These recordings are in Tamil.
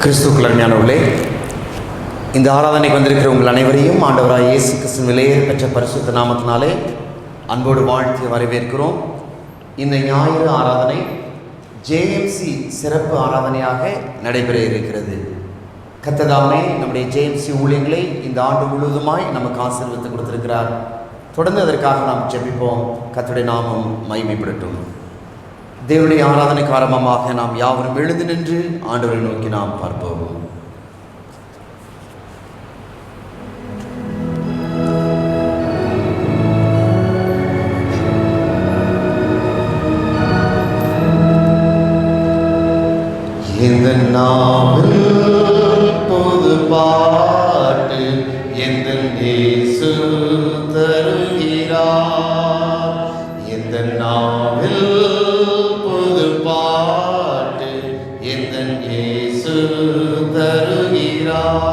கிறிஸ்துவுக்குள் அருமையானவர்களே, இந்த ஆராதனைக்கு வந்திருக்கிற உங்கள் அனைவரையும் ஆண்டவராய் இயேசு கிறிஸ்துவின் விலையேற பெற்ற பரிசுத்த நாமத்தினாலே அன்போடு வாழ்த்தி வரவேற்கிறோம். இந்த ஞாயிறு ஆராதனை ஜேஎம்சி சிறப்பு ஆராதனையாக நடைபெற இருக்கிறது. கர்த்தர் நம்முடைய ஜேஎம்சி ஊழியங்களை இந்த ஆண்டு முழுவதுமாய் நமக்கு ஆசீர்வதித்து கொடுத்திருக்கிறார். தொடர்ந்து அதற்காக நாம் ஜெபிப்போம். கர்த்தருடைய நாமம் மகிமைப்படட்டும். தேவனுடைய ஆராதனைக்கு ஆரம்பமாக நாம் யாவரும் எழுந்து நின்று ஆண்டவரை நோக்கி நாம் பார்ப்போம். இந்த நாவில் பொது பாட்டு எந்த இயேசு தருகிறார். இந்த நாவில் பொது பாட்டு எந்த இயேசு தருகிறார்.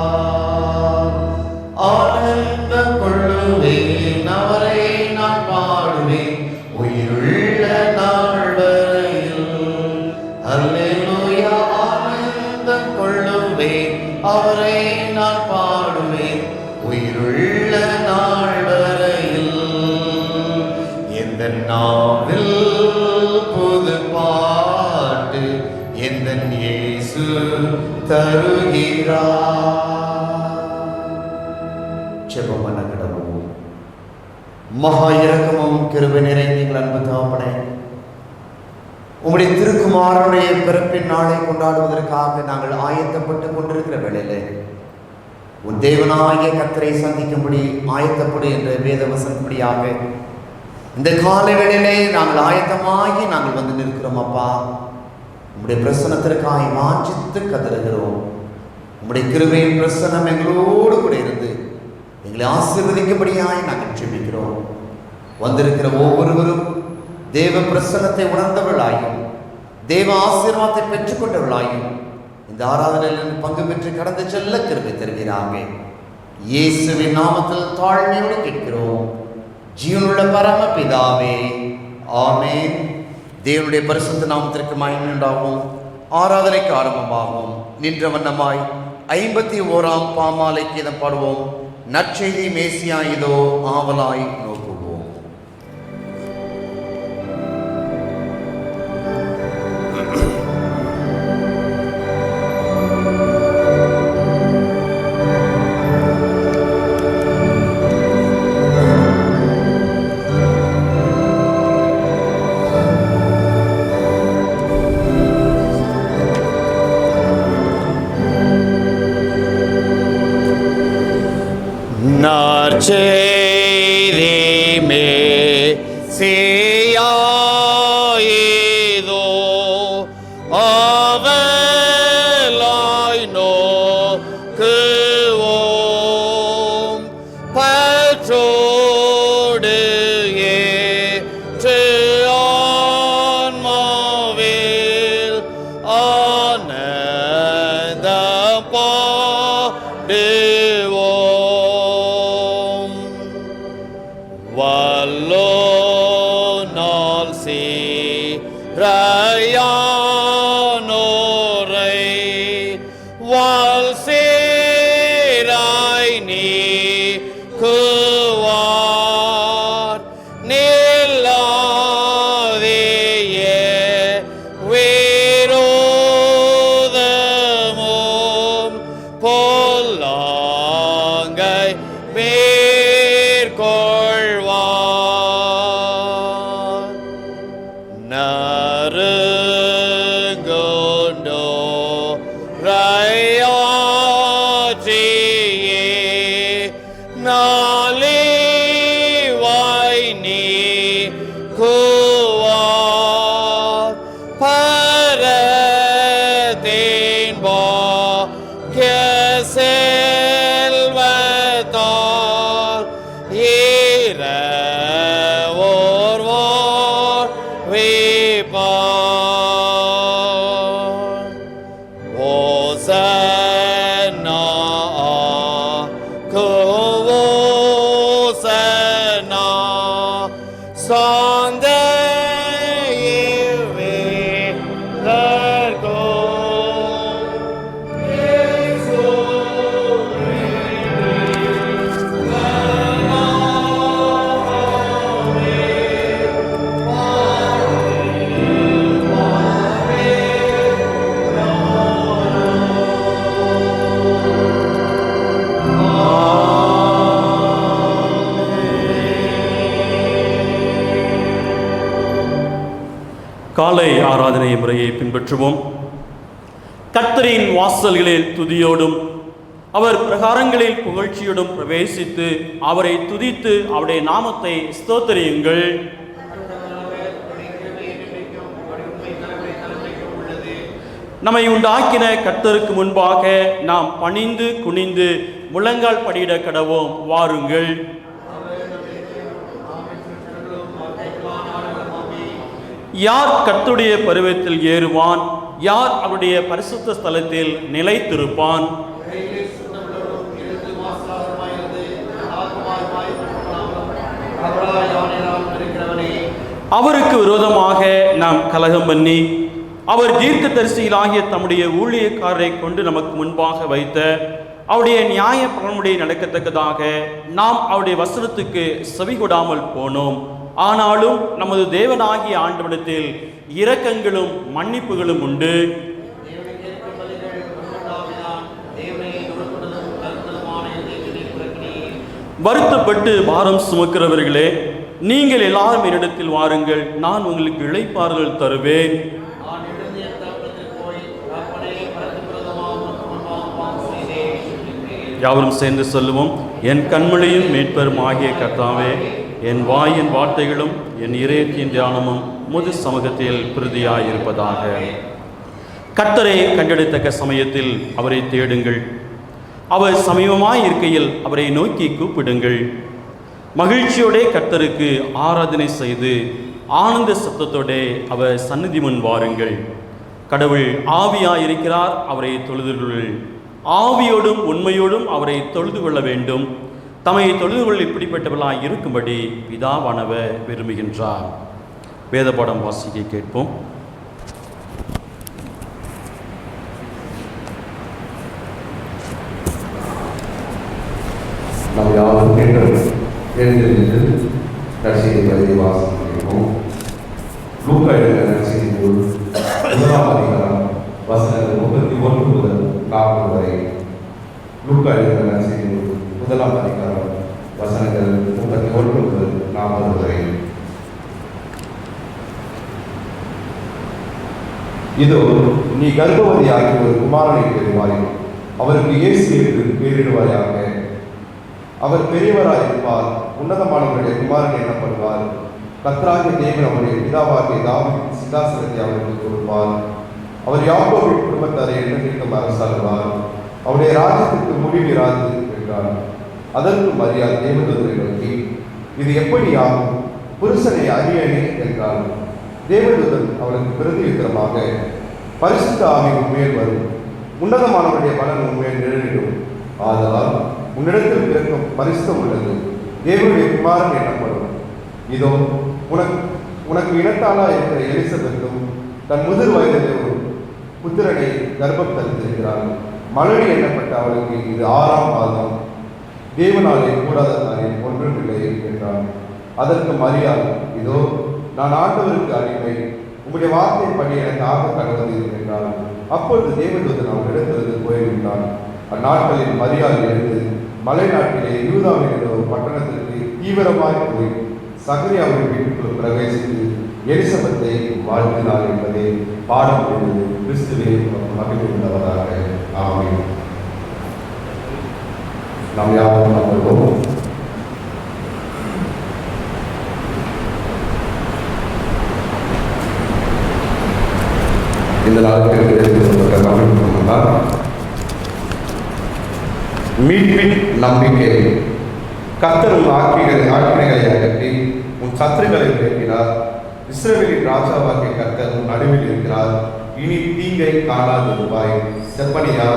ஆனந்த கொள்ளுவேன், அவரை நான் பாடுவேன் உயிருள்ள நாள் வரையில். அல்லேலூயா. ஆனந்தம் கொள்ளுவேன், அவரை நான் பாடுவேன் உயிருள்ள நாள் வரையில். எந்த நாவில் புது பாட்டு எந்த இயேசு தருகிறார். ஜெபம் பண்ண கடவுள். மகா இரக்கமும் கிருபை நிறைந்த எங்கள் அன்பு தகப்பனே, உம்முடைய திருக்குமாரனுடைய பிறப்பின் நாளை கொண்டாடுவதற்காக நாங்கள் ஆயத்தப்பட்டு கொண்டிருக்கிற வேளையிலே உன் தேவனாகிய கர்த்தரை சந்திக்கும்படி ஆயத்தப்படு என்ற வேத வசனப்படியாக இந்த காலை வேளையிலே நாங்கள் ஆயத்தமாகி நாங்கள் வந்து நிற்கிறோம். அப்பா, உம்முடைய பிரசனத்திற்காக வாஞ்சித்து கதறுகிறோம். உம்முடைய கிருபையின் பிரசனம் எங்களோடு கூட இருந்து எங்களை ஆசீர்வதிக்கும்படியாய் நாங்கள் ஜெபிக்கிறோம். வந்திருக்கிற ஒவ்வொருவரும் தேவ பிரசன்னத்தை உணர்ந்தவர்களாயும் தேவ ஆசீர்வாதத்தை பெற்றுக்கொண்டவர்களாயும் இந்த ஆராதனையில் பங்கு பெற்று கடந்து செல்ல கிருபை தருவீராக. இயேசுவின் நாமத்தில் தாழ்மையோடு கேட்கிறோம் ஜீவனுள்ள பரம பிதாவே, ஆமென். தேவனுடைய பரிசுத்த நாமத்திற்கு மகிமை உண்டாகும். ஆராதனைக்கு ஆரம்பமாகும். நின்ற வண்ணமாய் 51ஆம் பாமாலை கீதம் பாடுவோம். நற்செய்தி மேசியா இதோ ஆவலாய் நோக்குவோம். நற்செய்தி மேசியா இதோ ஆவலாய் நோக்குவோம். பற்றோடு ஏற்று ஆன்மாவில் ஆனந்தம் பாடுவோம். வல்லோனால் சீராயானோரை வால் சேராய் நீக்குவார். நில்லாதேயே விரோதமும் பொல்லாங்கை மேற்கொள்வார். நறுங்கொண்டோ ராயாற்றியே நாளிவாய் நீக்குவார். பரத்தின் பாக்கிய செல்வத்தால் இரவோர் வாழ்விப்பார். ஓசன்னா கோசன்னா சாந்த இவ்வே மாலை ஆராதனை முறையை பின்பற்றுவோம். கர்த்தரின் வாசல்களில் துதியோடும் அவர் பிரகாரங்களில் புகழ்ச்சியோடும் பிரவேசித்து அவரை துதித்து அவருடைய நாமத்தை ஸ்தோத்திரியுங்கள். நம்மை உண்டாக்கின கர்த்தருக்கு முன்பாக நாம் பணிந்து குனிந்து முழங்கால் படியிட கடவோம். வாருங்கள். யார் கர்த்தருடைய பருவத்தில் ஏறுவான்? யார் அவருடைய பரிசுத்த ஸ்தலத்தில் நிலைத்திருப்பான்? அவருக்கு விரோதமாக நாம் கலகம் பண்ணி அவர் தீர்க்கதரிசிகளாகிய தம்முடைய ஊழியக்காரரை கொண்டு நமக்கு முன்பாக வைத்த அவருடைய நியாய பலனுடைய நடக்கத்தக்கதாக நாம் அவருடைய வசனத்துக்கு செவிகொடாமல் போனோம். ஆனாலும் நமது தேவனாகிய ஆண்டவரிடத்தில் இரக்கங்களும் மன்னிப்புகளும் உண்டு. வருத்தப்பட்டு பாரம் சுமக்கிறவர்களே, நீங்கள் எல்லாரும் என்னிடத்தில் வாருங்கள், நான் உங்களுக்கு இளைப்பாறுதல் தருவேன். யாவரும் சேர்ந்து சொல்லுவோம். என் கண்மொழியும் மீட்பரும் ஆகிய கர்த்தாவே, என் வாயின் வார்த்தைகளும் என் இதயத்தின் தியானமும் முது சமூகத்தில் பிரதியாயிருப்பதாக. கர்த்தரை கண்டெடுத்தக்க சமயத்தில் அவரை தேடுங்கள். அவர் சமீபமாய் இருக்கையில் அவரை நோக்கி கூப்பிடுங்கள். மகிழ்ச்சியோட கர்த்தருக்கு ஆராதனை செய்து ஆனந்த சத்தத்தோட அவர் சந்நிதி முன் வாருங்கள். கடவுள் ஆவியாயிருக்கிறார், அவரை தொழுதுகள். ஆவியோடும் உண்மையோடும் அவரை தொழுது கொள்ள வேண்டும். தம்மை தொழுது கொள்ள இப்படிப்பட்டவர்களாய் இருக்கும்படி பிதாவானவர் விரும்புகின்றார். வேத பாடம் வாசிக்க கேட்போம். நாம் யாரும் எழுந்திருந்து நற்செய்தி பகுதியை வாசிக்க கேட்போம். லூக்கா எழுதின நற்செய்தி நூல் 1ஆம் அதிகாரம் வசனங்கள் 31 முதல் 40 வரை. லூக்கா எழுதின நற்செய்தி நூல் 1ஆம் அதிகாரம் வசனங்கள் 31 முதல் 40 வரை. இதோ, நீ கர்ப்பவதியாகி ஒரு குமாரனை பெறுவாய், அவருக்கு இயேசு என்று பெயரிடுவாயாக. அவர் பெரியவராயிருப்பார், உன்னதமானவருடைய குமாரன் எனப்படுவார். கர்த்தராகிய தேவன் அவருடைய பிதாவாகிய தாவீதின் சிங்காசனத்தை அவருக்கு கொடுப்பார். அவர் யாக்கோபின் குடும்பத்தாரை என்றென்றைக்கும் அரசாளுவார். அவருடைய ராஜ்யத்திற்கு முடிவிராது என்றார். அதற்கு மரியாள் தேவதூதரை நோக்கி, இது எப்படி ஆகும்? புருஷனை அறியேனே என்றார். தேவதூதன் அவளுக்கு பிரதியுத்தரமாக, பரிசுத்த ஆவி உன்மேல் வரும், உன்னதமானவருடைய பலன் உன்மேல் நிழலிடும். ஆதலால் உன்னிடத்தில் பிறக்கும் பரிசுத்தம் உள்ளது, தேவனுடைய குமாரன் எனப்படும். இதோ, உனக்கு இனத்தாளா இருக்கிற எலிசபெத்தும் தன் முதிர் வயதில் ஒரு புத்திரனை கர்ப்பம் தரித்திருக்கிறாள். மலடி எண்ணப்பட்ட அவளுக்கு இது 6ஆம் மாதம், தேவனாலே கூடாத காரியம் ஒன்றுமில்லை என்றான். அதற்கு மரியாள், இதோ, நான் ஆண்டவருக்கு அடிமை, உம்முடைய வார்த்தைப்படி எனக்கு ஆக கடவுது என்றாள். அப்பொழுது தேவதூதன் அவனிடத்திலிருந்து போய்விட்டான். அந்நாட்களில் மரியாள் எழுந்து மலை நாட்டிலே யூதாவில் என்ற ஒரு பட்டணத்திற்கு தீவிரமாய் போய் சகரியாவின் வீட்டுக்குள் பிரவேசித்து எலிசபெத்தை வாழ்த்தினார் என்பதை பாடம் எழுது. கிறிஸ்துவே மகிழ்ந்தவராக. ஆமென். நாம் யாரும் நம்புவோம். இந்த நாளுக்கு மீட்பின் நம்பிக்கை. கர்த்தர் உன் ஆக்கினைகளை அகற்றி உன் சத்துருக்களை விலக்கினார். இஸ்ரவேலின் ராஜாவாகிய கர்த்தர் உன் நடுவில் இருக்கிறார், இனி தீங்கை காணாதிருப்பாய். செப்பனியா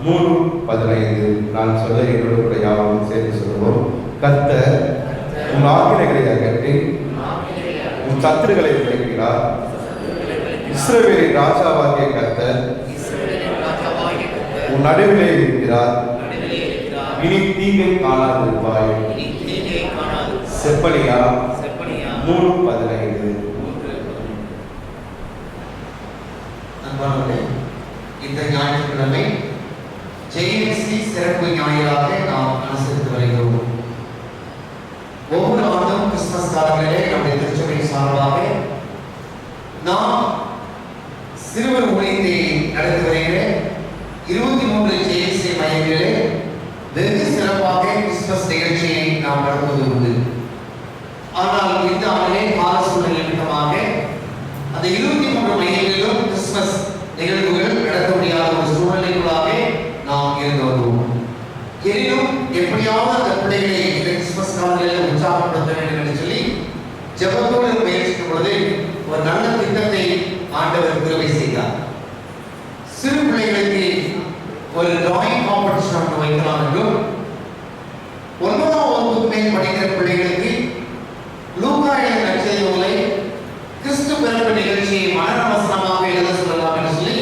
3:15. நான் சொல்ல என்னோடு கூட யாரும் சேர்த்து சொல்லுவோம். கர்த்தர் உன் ஆக்கினைகளை அகற்றி உன் சத்துருக்களை விலக்கினார். இஸ்ரவேலின் ராஜாவாகிய கர்த்தர் உன் நடுவிலே இருக்கிறார், இனி தீங்கை காணாதிருப்பாய். செப்பனியா 3:15. இந்த ஞாயிற்றுக்கிழமை ஜெயசி சிறப்பு ஞாயிறாக நாம் அனுசரித்து வருகிறோம். ஒவ்வொரு ஆண்டும் கிறிஸ்துமஸ் காலங்களிலே நம்முடைய திருச்சபை சார்பாக நாம் சிறுவர் ஊழியத்தை நடத்தி வருகிற 23 ஜேஎஸ்ஏ மையங்களிலே வெகு சிறப்பாக கிறிஸ்துமஸ் நிகழ்ச்சியை நாம் நடத்துவது உண்டு. ஆனால் இந்த ஆண்டிலே கால சூழ்நிலை நிமித்தமாக அந்த 23 மையங்களிலும் கிறிஸ்துமஸ் நிகழ்வுகள் நடத்த முடியாத ஒரு சூழ்நிலைக்குள்ளாக நாம் இருந்து வருவோம். எனினும் எப்படியாவது அந்த பிள்ளைகளை இந்த கிறிஸ்துமஸ் காலங்களில் உற்சாகப்படுத்த வேண்டும் என்று சொல்லி ஜெபத்தோடு முயற்சிக்கும் பொழுது ஒரு நல்ல திட்டத்தை ஆண்டவர் கிருபை செய்தார். சிறு பிள்ளைகளுக்கு ஒரு டிராயிங் காம்படிஷன் ஒன்று வைக்கலாம் என்றும் 9ஆம் வகுப்புக்கு மேல் படிக்கிற பிள்ளைகளுக்கு லூக்கா எழுதின நற்செய்தி நூலை கிறிஸ்து பிறப்பு நிகழ்ச்சியை மனநவசனமாக எழுத சொல்லலாம் என்று சொல்லி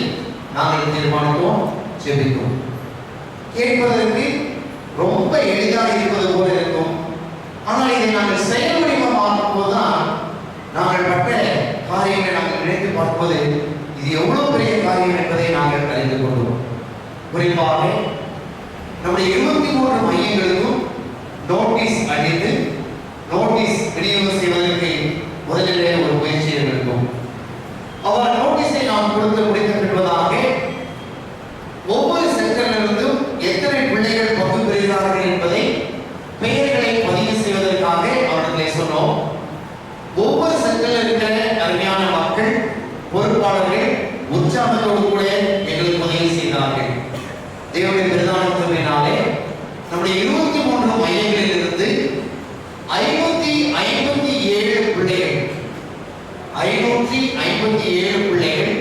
நாங்கள் தீர்மானித்தோம், ஜெபித்தோம். கேட்பதற்கு ரொம்ப எளிதாக இருப்பது போல இருக்கும். ஆனால் இதை நாங்கள் செயல் வடிவமாக்கும் போதுதான் நாங்கள் பட்ட காரியங்களை நாங்கள் நினைத்து பார்ப்பது இது எவ்வளவு பெரிய காரியம் என்பதை நாங்கள் அறிந்து கொண்டோம். குறிப்பாக நம்முடைய 23 மையங்களுக்கும் நோட்டீஸ் அளித்து நோட்டீஸ் விநியோகம் செய்வதற்கு முதலிலே ஒரு முயற்சி இருக்கும். அவர் நோட்டீஸை நாம் கொடுத்து முடித்த பின்பதாக ஒவ்வொரு சென்டரிலிருந்தும் எத்தனை பிள்ளைகள் பங்கு பெறுகிறார்கள் என்பதை பெயர்களை பதிவு செய்வதற்காக அவர்களை சொன்னோம். ஒவ்வொரு சென்டரில் இருக்கிற அருமையான மக்கள் பொறுப்பாளர்கள் உற்சாகத்தோடு கூட எங்களுக்கு உதவி செய்தார்கள். தேவனுடைய பிரதான கிருபையினாலே நம்முடைய 23 மையங்களில் இருந்து 557 பிள்ளைகள் 557 பிள்ளைகள்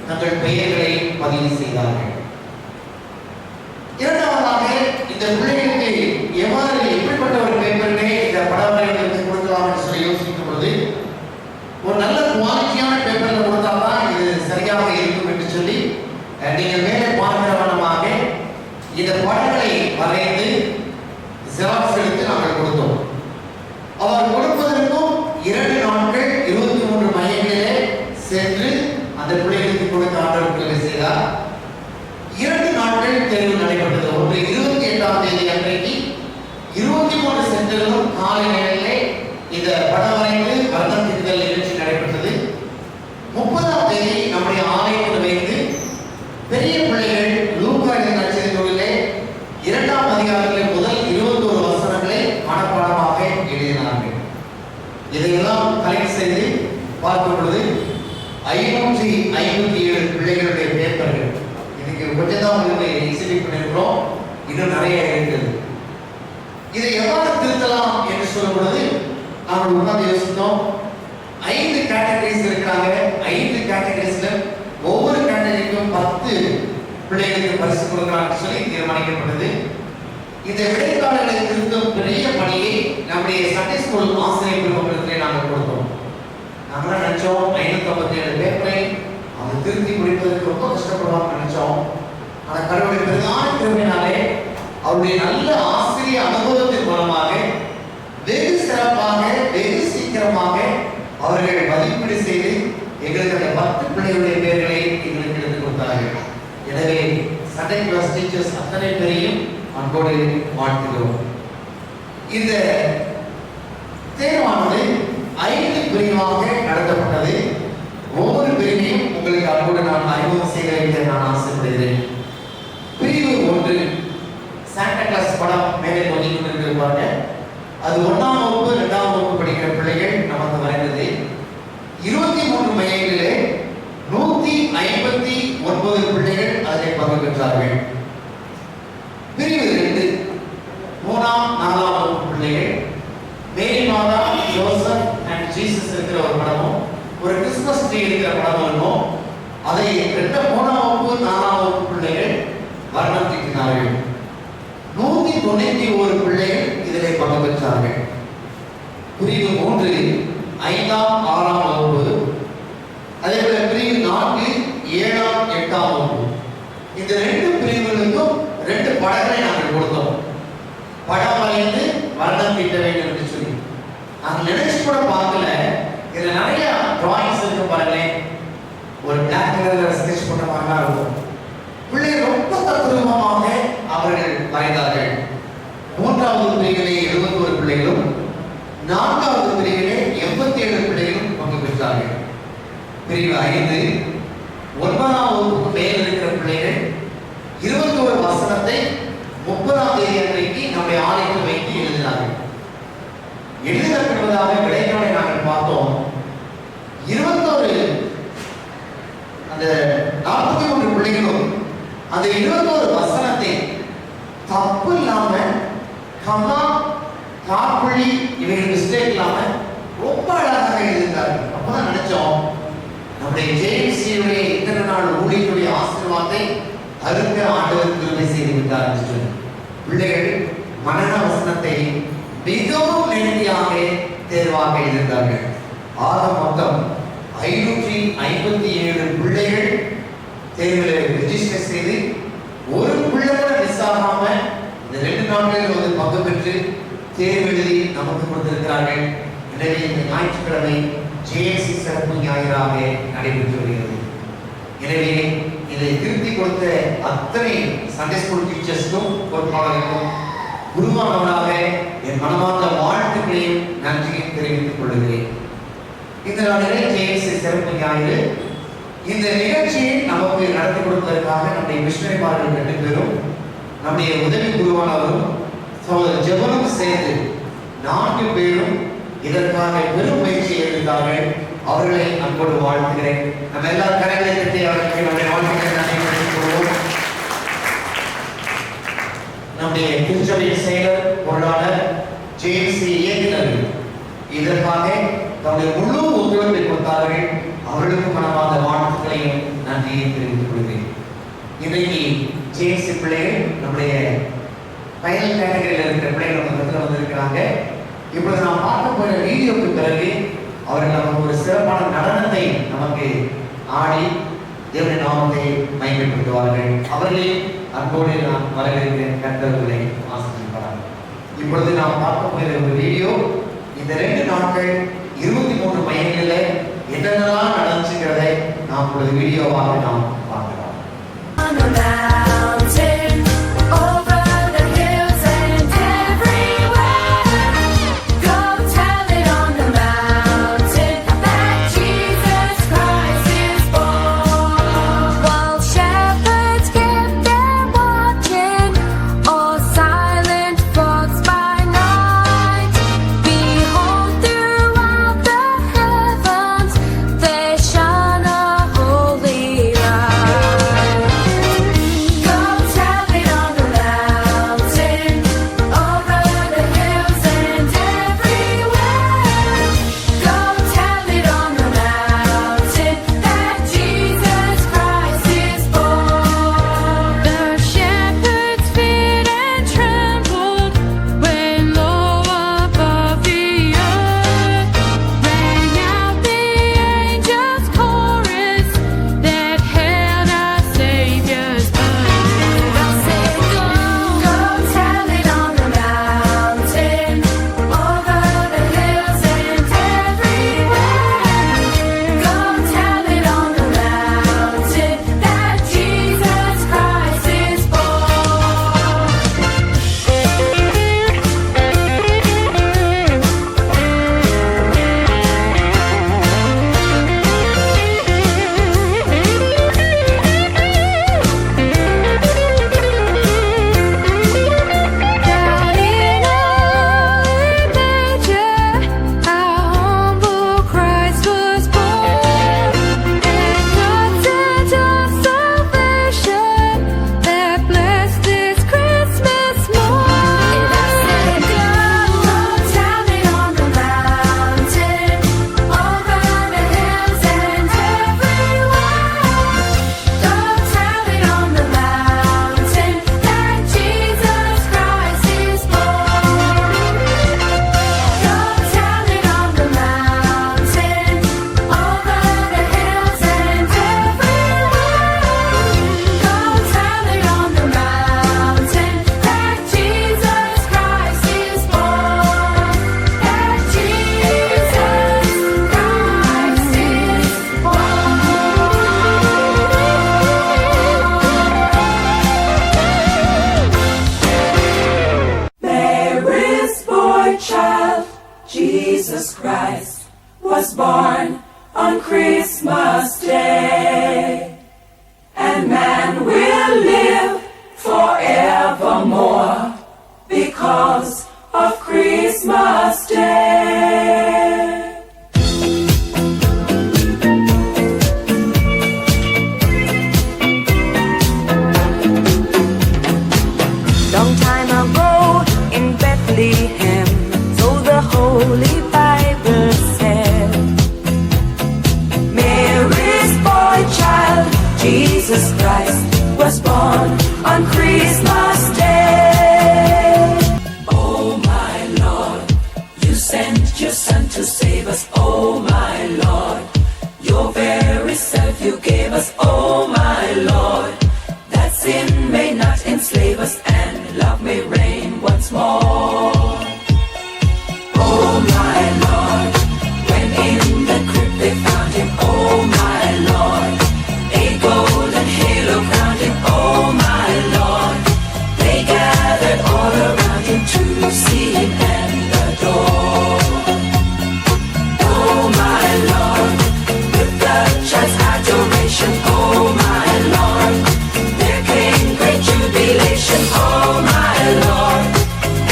தங்கள் பெயர்களை பதிவு செய்தார்கள். இரண்டாவதாக இந்த பிள்ளைகளுக்கு எவ்வாறு எப்படிப்பட்ட ஒரு பேப்பரிலே இந்த படவரைகளுக்கு கொடுக்கலாம் என்று சொல்லி யோசிக்கும் பொழுது ஒரு நல்ல குவாலிட்டியான பேப்பரில் கொடுத்தால்தான் இது சரியாக இருக்கும் என்று சொல்லி நீங்கள் மேலே பார்க்கிற வண்ணமாக இந்த படங்களை வரைந்து ஜெராக்ஸ் எடுத்து நாங்கள் கொடுத்தோம். அவர் கொடுப்பதற்கும் 2 நாட்கள் 23 மையங்களிலே சென்று அந்த பிள்ளைகளுக்கு கொடுத்த ஆண்டவருக்கு செய்தார். 2 நாட்கள் தேர்வு நடைபெற்றது. ஒன்று 28ஆம் தேதி அன்றைக்கு 23 சென்டரிலும் காலை நேரத்திலே இந்த படம் வரைந்து வர்ணம் தீட்டுதல் நிகழ்ச்சி நடைபெற்றது. 30ஆம் தேதி நம்முடைய ஆலயத்தில் வைத்து பெரிய பிள்ளைகள் லூக்கா எழுதின நற்செய்தி நூலிலே 2ஆம் அதிகாரத்திலே முதல் 21 வசனங்களை மனப்பாடமாக எழுதினார்கள். இதையெல்லாம் கலெக்ட் செய்து பார்க்கும் பொழுது 557 பிள்ளைகளுடைய பேப்பர்கள் இதுக்கு கொஞ்சம் தான் உங்களுக்கு எக்ஸிபிட் பண்ணியிருக்கிறோம். இன்னும் நிறைய இருக்குது. இதை எவ்வாறு திருத்தலாம் என்று சொல்லும் பொழுது நாங்கள் உட்கார்ந்து யோசித்தோம். 5 கேட்டகரிஸ் இருக்கிறாங்க. 5 கேட்டகரிஸ்ல ஒவ்வொரு கேட்டகரிக்கும் 10 பிள்ளைகளுக்கு பரிசு கொடுக்கலாம்னு சொல்லி தீர்மானிக்கப்பட்டது. இந்த விடைத்தாளர்களை திருத்தும் பெரிய பணியை நம்முடைய சண்டே ஸ்கூல் ஆசிரியர் குழுமத்திலே நாங்கள் கொடுத்தோம். நாங்கள் நினைச்சோம் 557 பேப்பரை அதை திருத்தி முடிப்பதற்கு ரொம்ப கஷ்டப்படுவாங்க நினைச்சோம். ஆனால் கடவுளுடைய பிரதான கிருபையினாலே அவருடைய நல்ல ஆசிரியர் அனுபவத்தின் மூலமாக வெகு சிறப்பாக வெகு சீக்கிரமாக அவர்கள் மதிப்பீடு செய்து எங்களுக்கு அந்த 10 பிள்ளைகளுடைய பெயர்களை எங்களுக்கு எடுத்துக் கொடுத்தார்கள். எனவே சண்டே கிளாஸ் டீச்சர்ஸ் அத்தனை பேரையும் அன்போடு வாழ்த்துகிறோம். இந்த தேர்வானது 5 பிரிவாக நடத்தப்பட்டது. ஒவ்வொரு பிரிவையும் உங்களுக்கு அன்போடு நான் அறிமுகம் செய்ய வைக்க நான் ஆசைப்படுகிறேன். பிரிவு 1 சாண்டா கிளாஸ் படம் மேலே கொஞ்சம் கொண்டிருப்பாங்க. அது 1ஆம் வகுப்பு 2ஆம் வகுப்பு படிக்கிற பிள்ளைகள் நமக்கு வரைந்தது. 23 மையங்களிலே 159 பிள்ளைகள் அதில் பங்கு பெற்றார்கள். பிரிவு 2 3ஆம் 4ஆம் வகுப்பு பிள்ளைகள் மேரி மாதா ஜோசப் அண்ட் ஜீசஸ் இருக்கிற ஒரு படமும் ஒரு கிறிஸ்துமஸ் ட்ரீ இருக்கிற படமும் இருக்கும். அதை 3ஆம் வகுப்பு 4ஆம் வகுப்பு பிள்ளைகள் வர்ணம் தீட்டினார்கள். 191 பிள்ளைகள் இதில் பங்கு பெற்றார்கள். பிரிவு 3 5ஆம் 6ஆம் வகுப்பு, அதே போல பிரிவு 4 7ஆம் 8ஆம் வகுப்பு. இந்த 2 பிரிவுகளுக்கும் 2 படங்களை நாங்கள் கொடுத்தோம். படம் வரைந்து வர்ணம் தீட்ட வேண்டும் என்று சொல்லி நாங்கள் நினைச்சு கூட பார்க்கல. இதில் நிறைய டிராயிங்ஸ் இருக்கு பாருங்களேன். ஒரு பிளாக் கலர்ல ஸ்கெட்ச் பண்ண மாதிரி இருக்கும். பிள்ளைகள் ரொம்ப தத்ரூபமாக அவர்கள் வரைந்தார்கள். 3வது பிரிவிலே 71 பிள்ளைகளும் 4வது பிரிவிலே 87 பிள்ளைகளும் பங்கு பெற்றார்கள். பிரிவு 5 9ஆம் வசனத்தை 30ஆம் தேதி அன்றைக்கு நம்முடைய ஆலயத்தில் வைத்து எழுதினார்கள். எழுதப்படுவதாக விளையாட்டை நாங்கள் பார்த்தோம். 21 அந்த 43 பிள்ளைகளும் அந்த 21 வசனத்தை தப்பு இல்லாம கமா காப்புள்ளி இவைகள் மிஸ்டேக் இல்லாம ரொம்ப அழகாக எழுதியிருந்தார்கள். அப்பதான் நினைச்சோம் நம்முடைய ஜேஎம்சியுடைய இத்தனை நாள் ஊழியர்களுடைய ஆசீர்வாதத்தை அருங்க ஆண்டவர் கிருபை செய்து விட்டார் என்று சொல்லி பிள்ளைகள் மனன வசனத்தை மிகவும் நேர்த்தியாக தேர்வாக எழுதியிருந்தார்கள். ஆக மொத்தம் 557 பிள்ளைகள் தேர்வில் ரெஜிஸ்டர் செய்து ஒரு பிள்ளை கூட மிஸ் ஆகாம இந்த 2 நாட்களில் வந்து பங்கு பெற்று தேர்வு எழுதி நமக்கு கொடுத்திருக்கிறார்கள். எனவே இந்த ஞாயிற்றுக்கிழமை ஜேஎம்சி சிறப்பு ஞாயிறாக நடைபெற்று வருகிறது. எனவே இதை திருத்தி கொடுத்த அத்தனை சண்டே ஸ்கூல் டீச்சர்ஸ்க்கும் பொறுப்பாளர்களுக்கும் குருவானவராக என் மனமார்ந்த வாழ்த்துக்களையும் நன்றியும் தெரிவித்துக் கொள்கிறேன். இந்த நாளிலே ஜேஎம்சி சிறப்பு ஞாயிறு இந்த நிகழ்ச்சியை நமக்கு நடத்தி கொடுப்பதற்காக நம்முடைய மிஷனரிமார்கள் 2 பேரும் நம்முடைய உதவி குருவானவரும் சகோதரர் ஜெபனும் சேர்ந்து 4 பேரும் இதற்காக பெரும் முயற்சி எடுத்தார்கள். அவர்களை அன்போடு வாழ்த்துகிறேன். நம்ம எல்லாரும் கரைகளை கட்டி அவர்களுக்கு நம்முடைய வாழ்த்துக்களை நன்றி கொள்வோம். நம்முடைய திருச்சபையின் செயலர் பொருளாளர் ஜேஎம்சி இயக்குநர்கள் இதற்காக தன்னுடைய முழு ஒத்துழைப்பை கொடுத்தார்கள். அவர்களுக்கு மனமார்ந்த வாழ்த்துக்களையும் நன்றியை தெரிவித்துக் கொள்கிறேன். இன்றைக்கு ஜேஎம்சி பிள்ளைகள் நம்முடைய ஃபைனல் கேட்டகரியில் இருக்கிற பிள்ளைகள் நம்ம வந்திருக்கிறாங்க. இப்பொழுது நாம் பார்க்க போகிற வீடியோக்கு பிறகு அவர்கள் நமக்கு ஒரு சிறப்பான நடனத்தை நமக்கு ஆடி தேவனுடைய நாமத்தை மகிமைப்படுத்துவார்கள். அவர்களே அன்போடு நான் வரவேற்கிறேன். கர்த்தர்களை ஆசீர்வதிப்பார்கள். இப்பொழுது நாம் பார்க்க போகிற ஒரு வீடியோ இந்த 2 நாட்கள் 23 மையங்களில் என்னென்னலாம் நடந்துச்சுங்கிறதை நாம் ஒரு வீடியோவாக நாம் பார்க்கலாம். Jesus Christ was born on Christmas Day, and man will live forever. forevermore because of Christmas Day. Long time ago in Bethlehem, so the Holy Bible said, Mary's boy child, Jesus Christ, was born on Christmas Day. Oh my Lord, you sent your Son to save us. Oh my Lord, your very self you gave us. Oh my Lord, that sin may not enslave us and love may reign once more. Oh my Lord, when in the crypt they found him. Oh my Lord, a golden halo crowned him. Oh my Lord, they gathered all around him to see him and adore. Oh my Lord, with the child's adoration. Oh my Lord, there came great jubilation. Oh my Lord,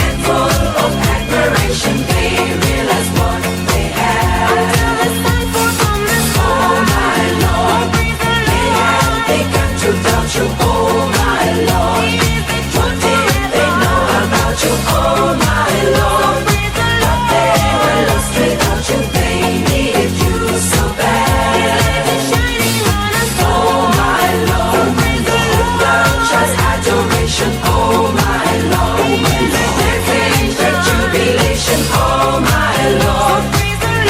and full of admiration they realized what they had. Oh my Lord, they had begun to doubt you. Oh my Lord, what did they know about you? Oh my Lord, but they were lost without you. They needed you so bad. Oh my Lord, with the child's adoration. Oh my Lord, there came great jubilation. Oh my Lord,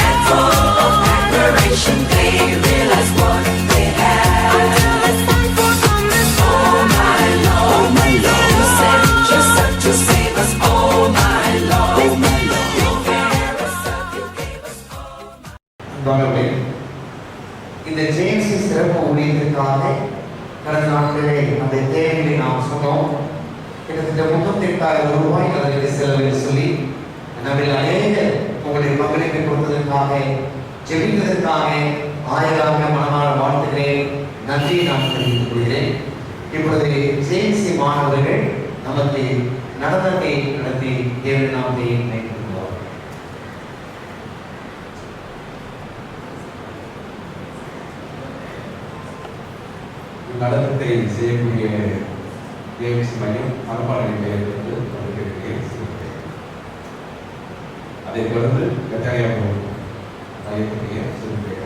and full of admiration they realized what they had. Oh my Lord, you sent your Son to save us. Oh my Lord, your very self you gave us. அன்பானவர்களே, இந்த ஜேம்ஸ் சிறப்பு ஊழியத்திற்காக கடந்த நாட்களே அந்த தேவைகளை நாம் சொன்னோம். கிட்டத்தட்ட 38,000 ரூபாய் அதற்கு செலவு சொல்லி நம்மில் அநேக உங்களுடைய பங்களிப்பை கொடுத்ததற்காக ஜெபித்ததற்காக ஆயிரம் மனமான வாழ்த்துகிறேன், நன்றி நான் தெரிவித்துக் கொள்கிறேன். இப்பொழுது ஜேம்ஸ் மாணவர்கள் நமக்கு நடனத்தை நடத்தி தேவனை நாமத்தை மேற்கொள்வார். நடனத்தை செய்யக்கூடிய தேவசி மையம் மனப்பாடலின் பெயர் வந்து அதைத் தொடர்ந்து கட்டாய மையத்துடைய சிறுபெயர்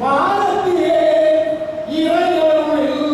வானத்திலே இறையருளில்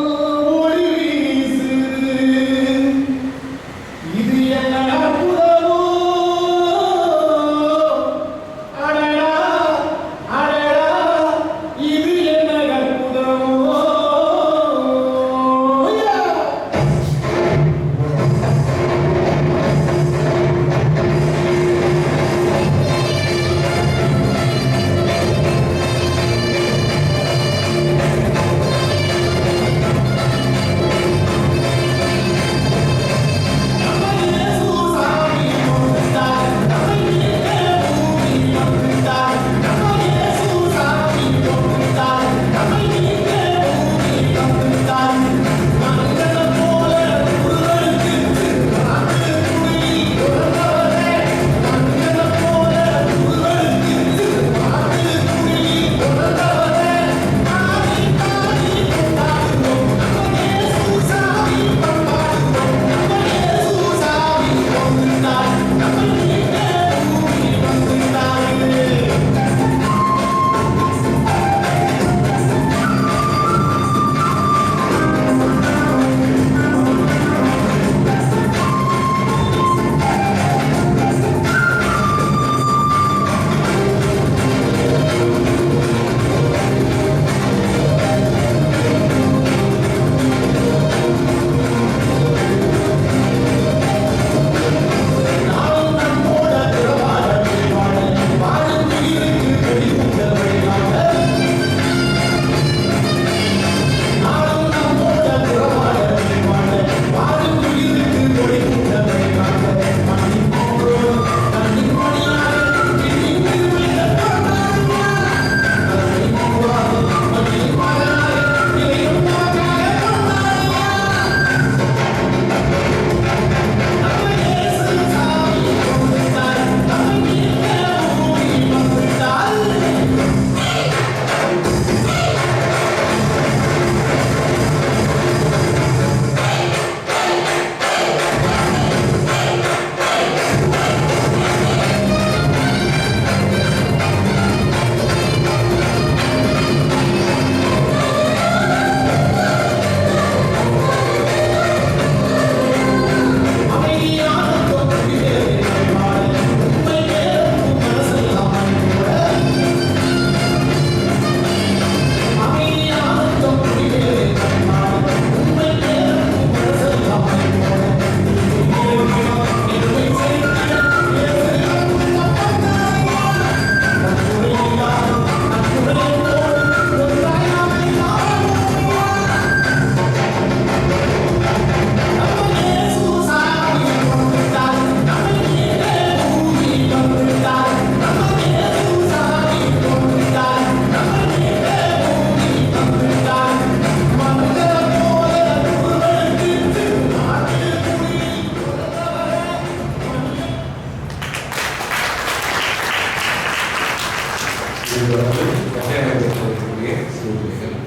இது வந்து கல்யாணத்தில் இருக்கக்கூடிய சூழ்நிலைகள்.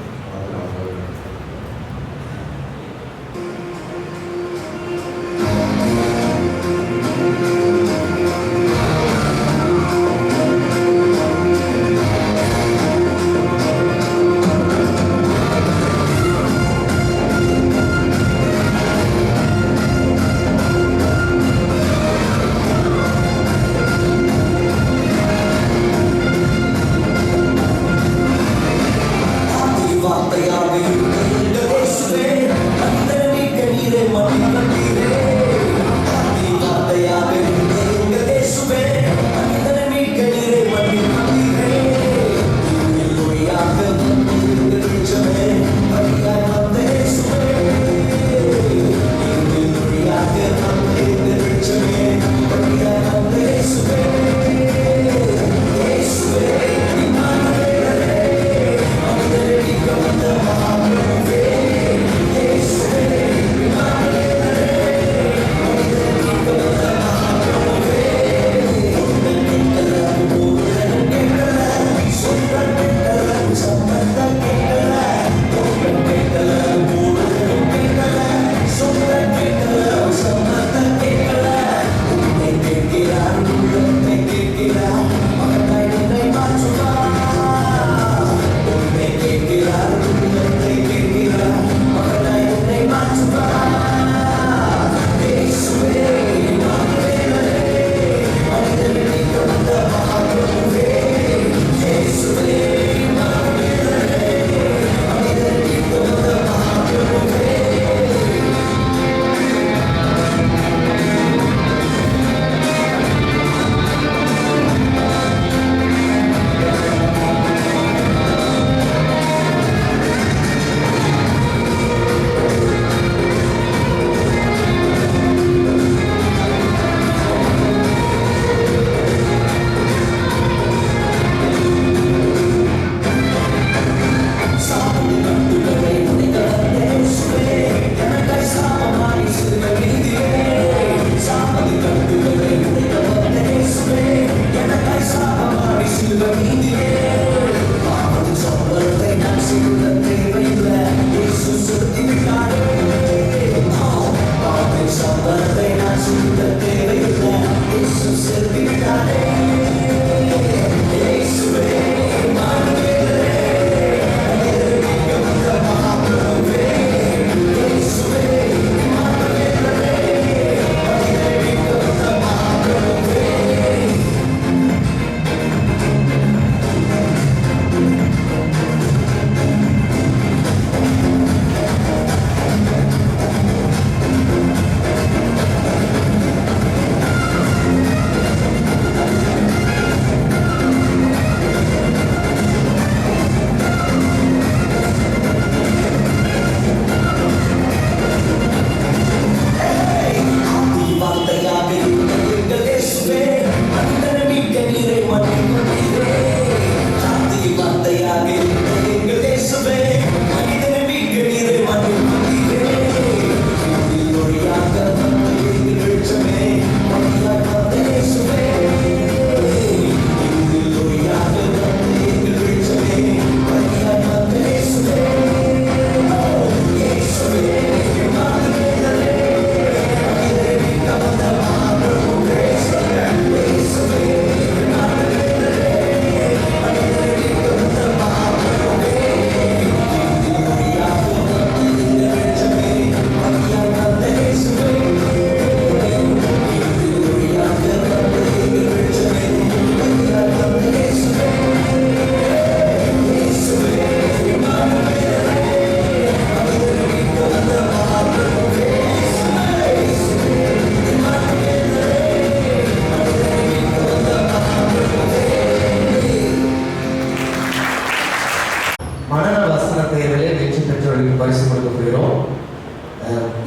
பரிசு கொடுக்க போகிறோம்.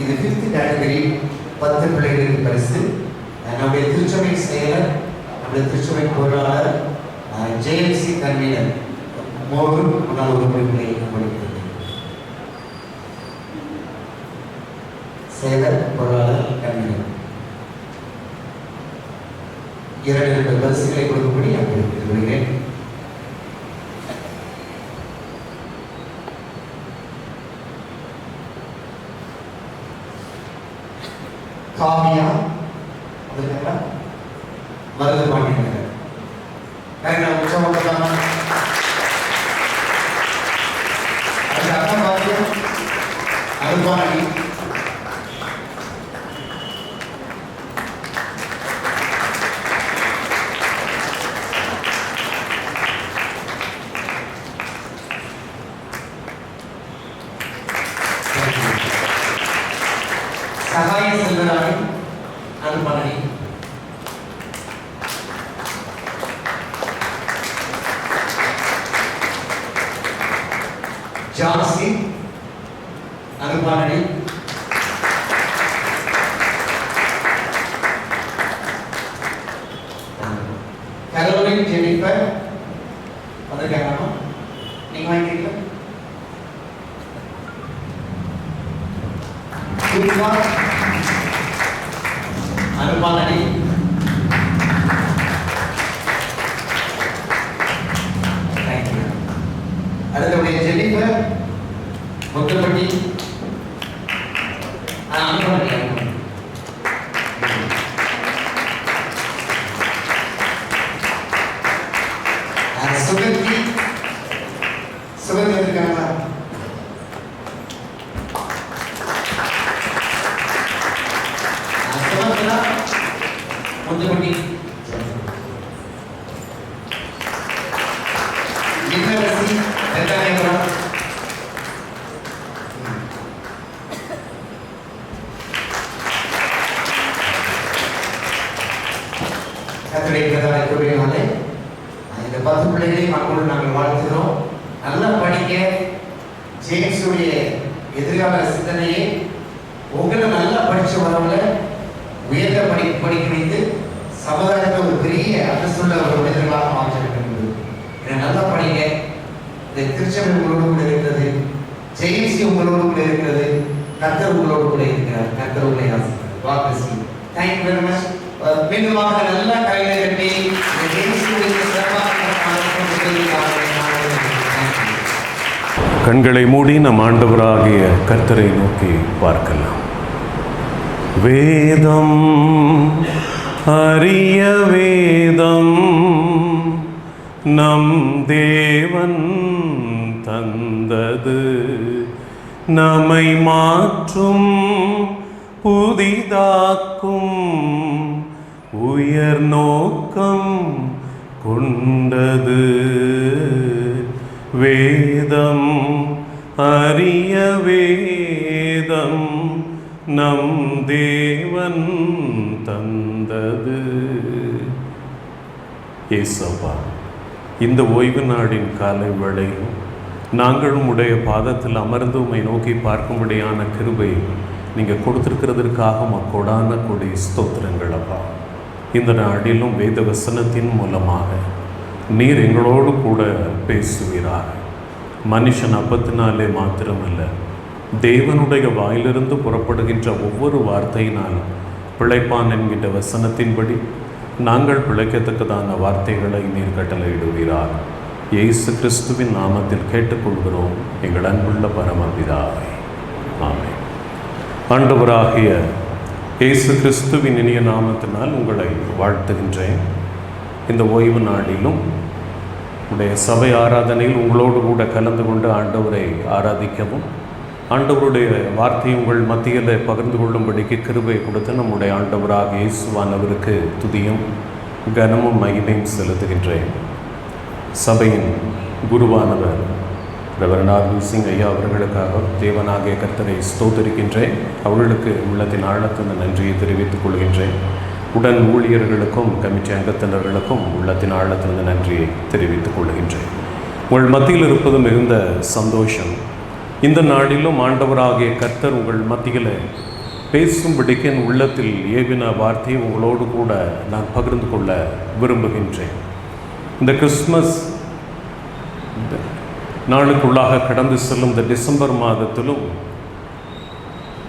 இது 5th கேட்டகரி 10 பிள்ளைகளுக்கு பரிசு. நம்முடைய திருச்சபை செயலர், நம்முடைய திருச்சபை பொருளாளர், ஜேஎம்சி கன்வீனர் மோகன் முன்னாள் உறுப்பினர்களை கொடுக்கிறது. செயலர், பொருளாளர், கன்வீனர் 2 பரிசுகளை கொடுக்கும்படி நான் விரும்புகிறேன். கரெக்டா உற்சவம் பண்ணலாமா? அதுக்கு அர்த்தம் பார்த்து அனுப்பானி சகாய செல்வராணி அனுப்பானி ஜான்சி அனுப்பானி கரோலின் ஜெனிஃபர் வந்திருக்காங்க. நீங்க வாங்கிக்கிறீங்களா? அனுப்பானி அடுத்தபடிய ஜெனிஃபர் முத்துப்பட்டி அனுப்பானி சுகந்தி சுகந்தி இருக்காங்களா? சுகந்திரா முத்துப்பட்டி நிகரசி பெத்தானேபுரம் கத்தரை பிரதான கூறினாலே இந்த 10 பிள்ளைகளையும் மக்களோடு நாங்கள் வாழ்த்துகிறோம். நல்லா படிக்க. ஜேம்ஸுடைய எதிர்கால சிந்தனையே உங்களை நல்லா படிச்சு வரவங்கள உயர்ந்த படிக்க வைத்து சமுதாயத்தை ஒரு பெரிய அந்தஸ்துள்ள ஒரு மனிதர்களாக மாற்ற வேண்டும். நல்லா படிங்க. இந்த திருச்சபை உங்களோடு கூட இருக்கிறது, ஜெயம்சி உங்களோடு கூட இருக்கிறது, கர்த்தர் உங்களோடு கூட இருக்கிறார். கர்த்தர் உங்களை ஆசீர்வதிப்பார். Thank you very much. மீண்டுமாக நல்லா கையில கட்டி இந்த ஜெயம்சியுடைய சிறப்பான கண்களை மூடி நம் ஆண்டவராகிய கர்த்தரை நோக்கி பார்க்கலாம். வேதம் அரிய வேதம் நம் தேவன் தந்தது, நம்மை மாற்றும் புதிதாக்கும் உயர் நோக்கம் கொண்டது. வேதம் அரிய வேதம் நம் தேவன் தந்தது. ஏசப்பா, இந்த ஓய்வு நாடின் காலை வேளையில் நாங்கள் உம்முடைய பாதத்தில் அமர்ந்து உம்மை நோக்கி பார்க்கும்படியான கிருபை நீங்கள் கொடுத்திருக்கிறதற்காக மக்கோடான கொடி ஸ்தோத்திரங்கள் அப்பா. இந்த நாடிலும் வேத வசனத்தின் மூலமாக நீர் எங்களோடு கூட பேசுவீராக. மனுஷன் அப்பத்தினாலே மாத்திரமல்ல, தேவனுடைய வாயிலிருந்து புறப்படுகின்ற ஒவ்வொரு வார்த்தையினாலும் பிழைப்பான் என்கின்ற வசனத்தின்படி நாங்கள் பிழைக்கத்தக்கதான வார்த்தைகளை நீர் கட்டளையிடுவீராக. இயேசு கிறிஸ்துவின் நாமத்தில் கேட்டுக்கொள்கிறோம் எங்கள் அன்புள்ள பரமபிதாவே, ஆமென். ஆண்டவராகிய இயேசு கிறிஸ்துவின் இனிய நாமத்தினால் உங்களை வாழ்த்துகின்றேன். இந்த ஓய்வு நாளிலும் உடைய சபை ஆராதனையில் உங்களோடு கூட கலந்து கொண்டு ஆண்டவரை ஆராதிக்கவும், ஆண்டவருடைய வார்த்தையை உங்கள் மத்தியில் பகிர்ந்து கொள்ளும்படிக்கு கிருபை கொடுத்து நம்முடைய ஆண்டவராக இயேசுவானவருக்கு துதியும் கனமும் மகிமையும் செலுத்துகின்றேன். சபையின் குருவானவர் ரெவரண்ட் ஆர்.வி. சிங் ஐயா அவர்களுக்காக தேவனாகிய கர்த்தரை ஸ்தோத்தரிக்கின்றேன். அவர்களுக்கு உள்ளத்தின் ஆழத்தின் நன்றியை தெரிவித்துக் கொள்கின்றேன். உடன் ஊழியர்களுக்கும் கமிட்டி அங்கத்தினர்களுக்கும் உள்ளத்தின் ஆழத்திலிருந்து நன்றியை தெரிவித்துக் கொள்கின்றேன். உங்கள் மத்தியில் இருப்பது மிகுந்த சந்தோஷம். இந்த நாளிலும் ஆண்டவராகிய கர்த்தர் உங்கள் மத்தியில் பேசும்படிக்கு என் உள்ளத்தில் ஏவின வார்த்தையை உங்களோடு கூட நான் பகிர்ந்து கொள்ள விரும்புகின்றேன். இந்த கிறிஸ்மஸ் நாளுக்குள்ளாக கடந்து செல்லும் இந்த டிசம்பர் மாதத்திலும்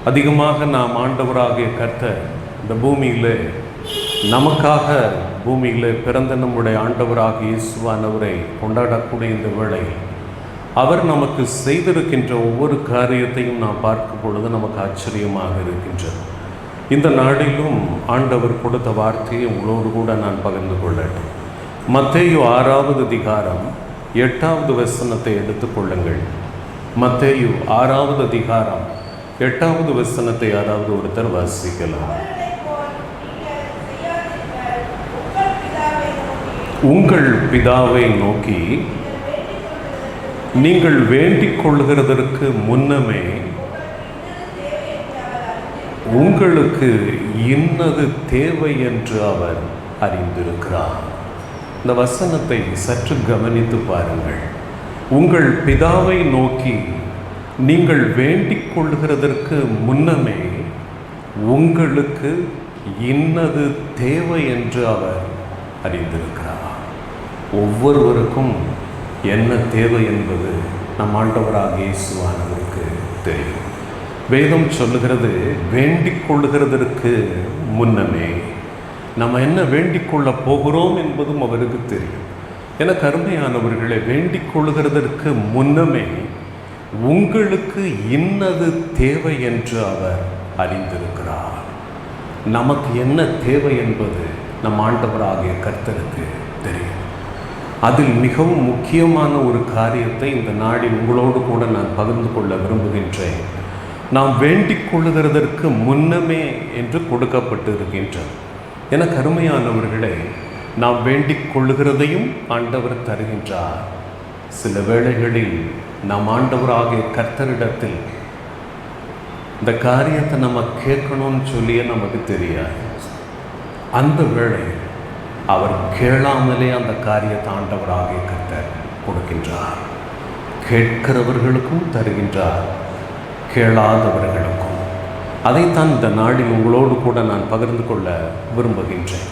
அதிகமாக நாம் ஆண்டவராகிய கர்த்தர் இந்த பூமியில் நமக்காக பூமியில் பிறந்த நம்முடைய ஆண்டவராகிய இயேசுவானவரை கொண்டாடக்கூடிய இந்த வேளையில் அவர் நமக்கு செய்திருக்கின்ற ஒவ்வொரு காரியத்தையும் நாம் பார்க்கும் பொழுது நமக்கு ஆச்சரியமாக இருக்கின்றது. இந்த நாளிலும் ஆண்டவர் கொடுத்த வார்த்தையை உங்களோடு கூட நான் பகிர்ந்து கொள்ளட்டும். மத்தேயு 6வது அதிகாரம் 8வது வசனத்தை எடுத்துக்கொள்ளுங்கள். மத்தேயு 6வது அதிகாரம் 8வது வசனத்தை யாராவது ஒருத்தர் வாசிக்கலாம். உங்கள் பிதாவை நோக்கி நீங்கள் வேண்டிக் கொள்கிறதற்கு முன்னமே உங்களுக்கு இன்னது தேவை என்று அவர் அறிந்திருக்கிறார். இந்த வசனத்தை சற்று கவனித்து பாருங்கள். உங்கள் பிதாவை நோக்கி நீங்கள் வேண்டிக் கொள்கிறதற்கு முன்னமே உங்களுக்கு இன்னது தேவை என்று அவர் அறிந்திருக்கிறார். ஒவ்வொருவருக்கும் என்ன தேவை என்பது நம் ஆண்டவராகிய இயேசுவானவருக்கு தெரியும். வேதம் சொல்லுகிறது, வேண்டிக் கொள்ளுகிறதற்கு முன்னமே நம்ம என்ன வேண்டிக் கொள்ள போகிறோம் என்பதும் அவருக்கு தெரியும். எனக்கு அருமையானவர்களை, வேண்டிக் கொள்ளுகிறதற்கு முன்னமே உங்களுக்கு இன்னது தேவை என்று அவர் அறிந்திருக்கிறார். நமக்கு என்ன தேவை என்பது நம் ஆண்டவராகிய கர்த்தருக்கு தெரியும். அதில் மிகவும் முக்கியமான ஒரு காரியத்தை இந்த நாளில் உங்களோடு கூட நான் பகிர்ந்து கொள்ள விரும்புகின்றேன். நாம் வேண்டிக் கொள்ளுகிறதற்கு முன்னமே என்று கொடுக்கப்பட்டு இருக்கின்றது. எனக்கு அருமையானவர்களே, நாம் வேண்டிக் கொள்ளுகிறதையும் ஆண்டவர் தருகின்றார். சில வேளைகளில் நாம் ஆண்டவராகிய கர்த்தரிடத்தில் இந்த காரியத்தை நம்ம கேட்கணும்னு சொல்லியே நமக்கு தெரியாது. அந்த வேளை அவர் கேளாமலே அந்த காரியத்தை ஆண்டவராகிய கர்த்தர் கொடுக்கின்றார். கேட்கிறவர்களுக்கும் தருகின்றார், கேளாதவர்களுக்கும். அதைத்தான் இந்த நாளில் உங்களோடு கூட நான் பகிர்ந்து கொள்ள விரும்புகின்றேன்.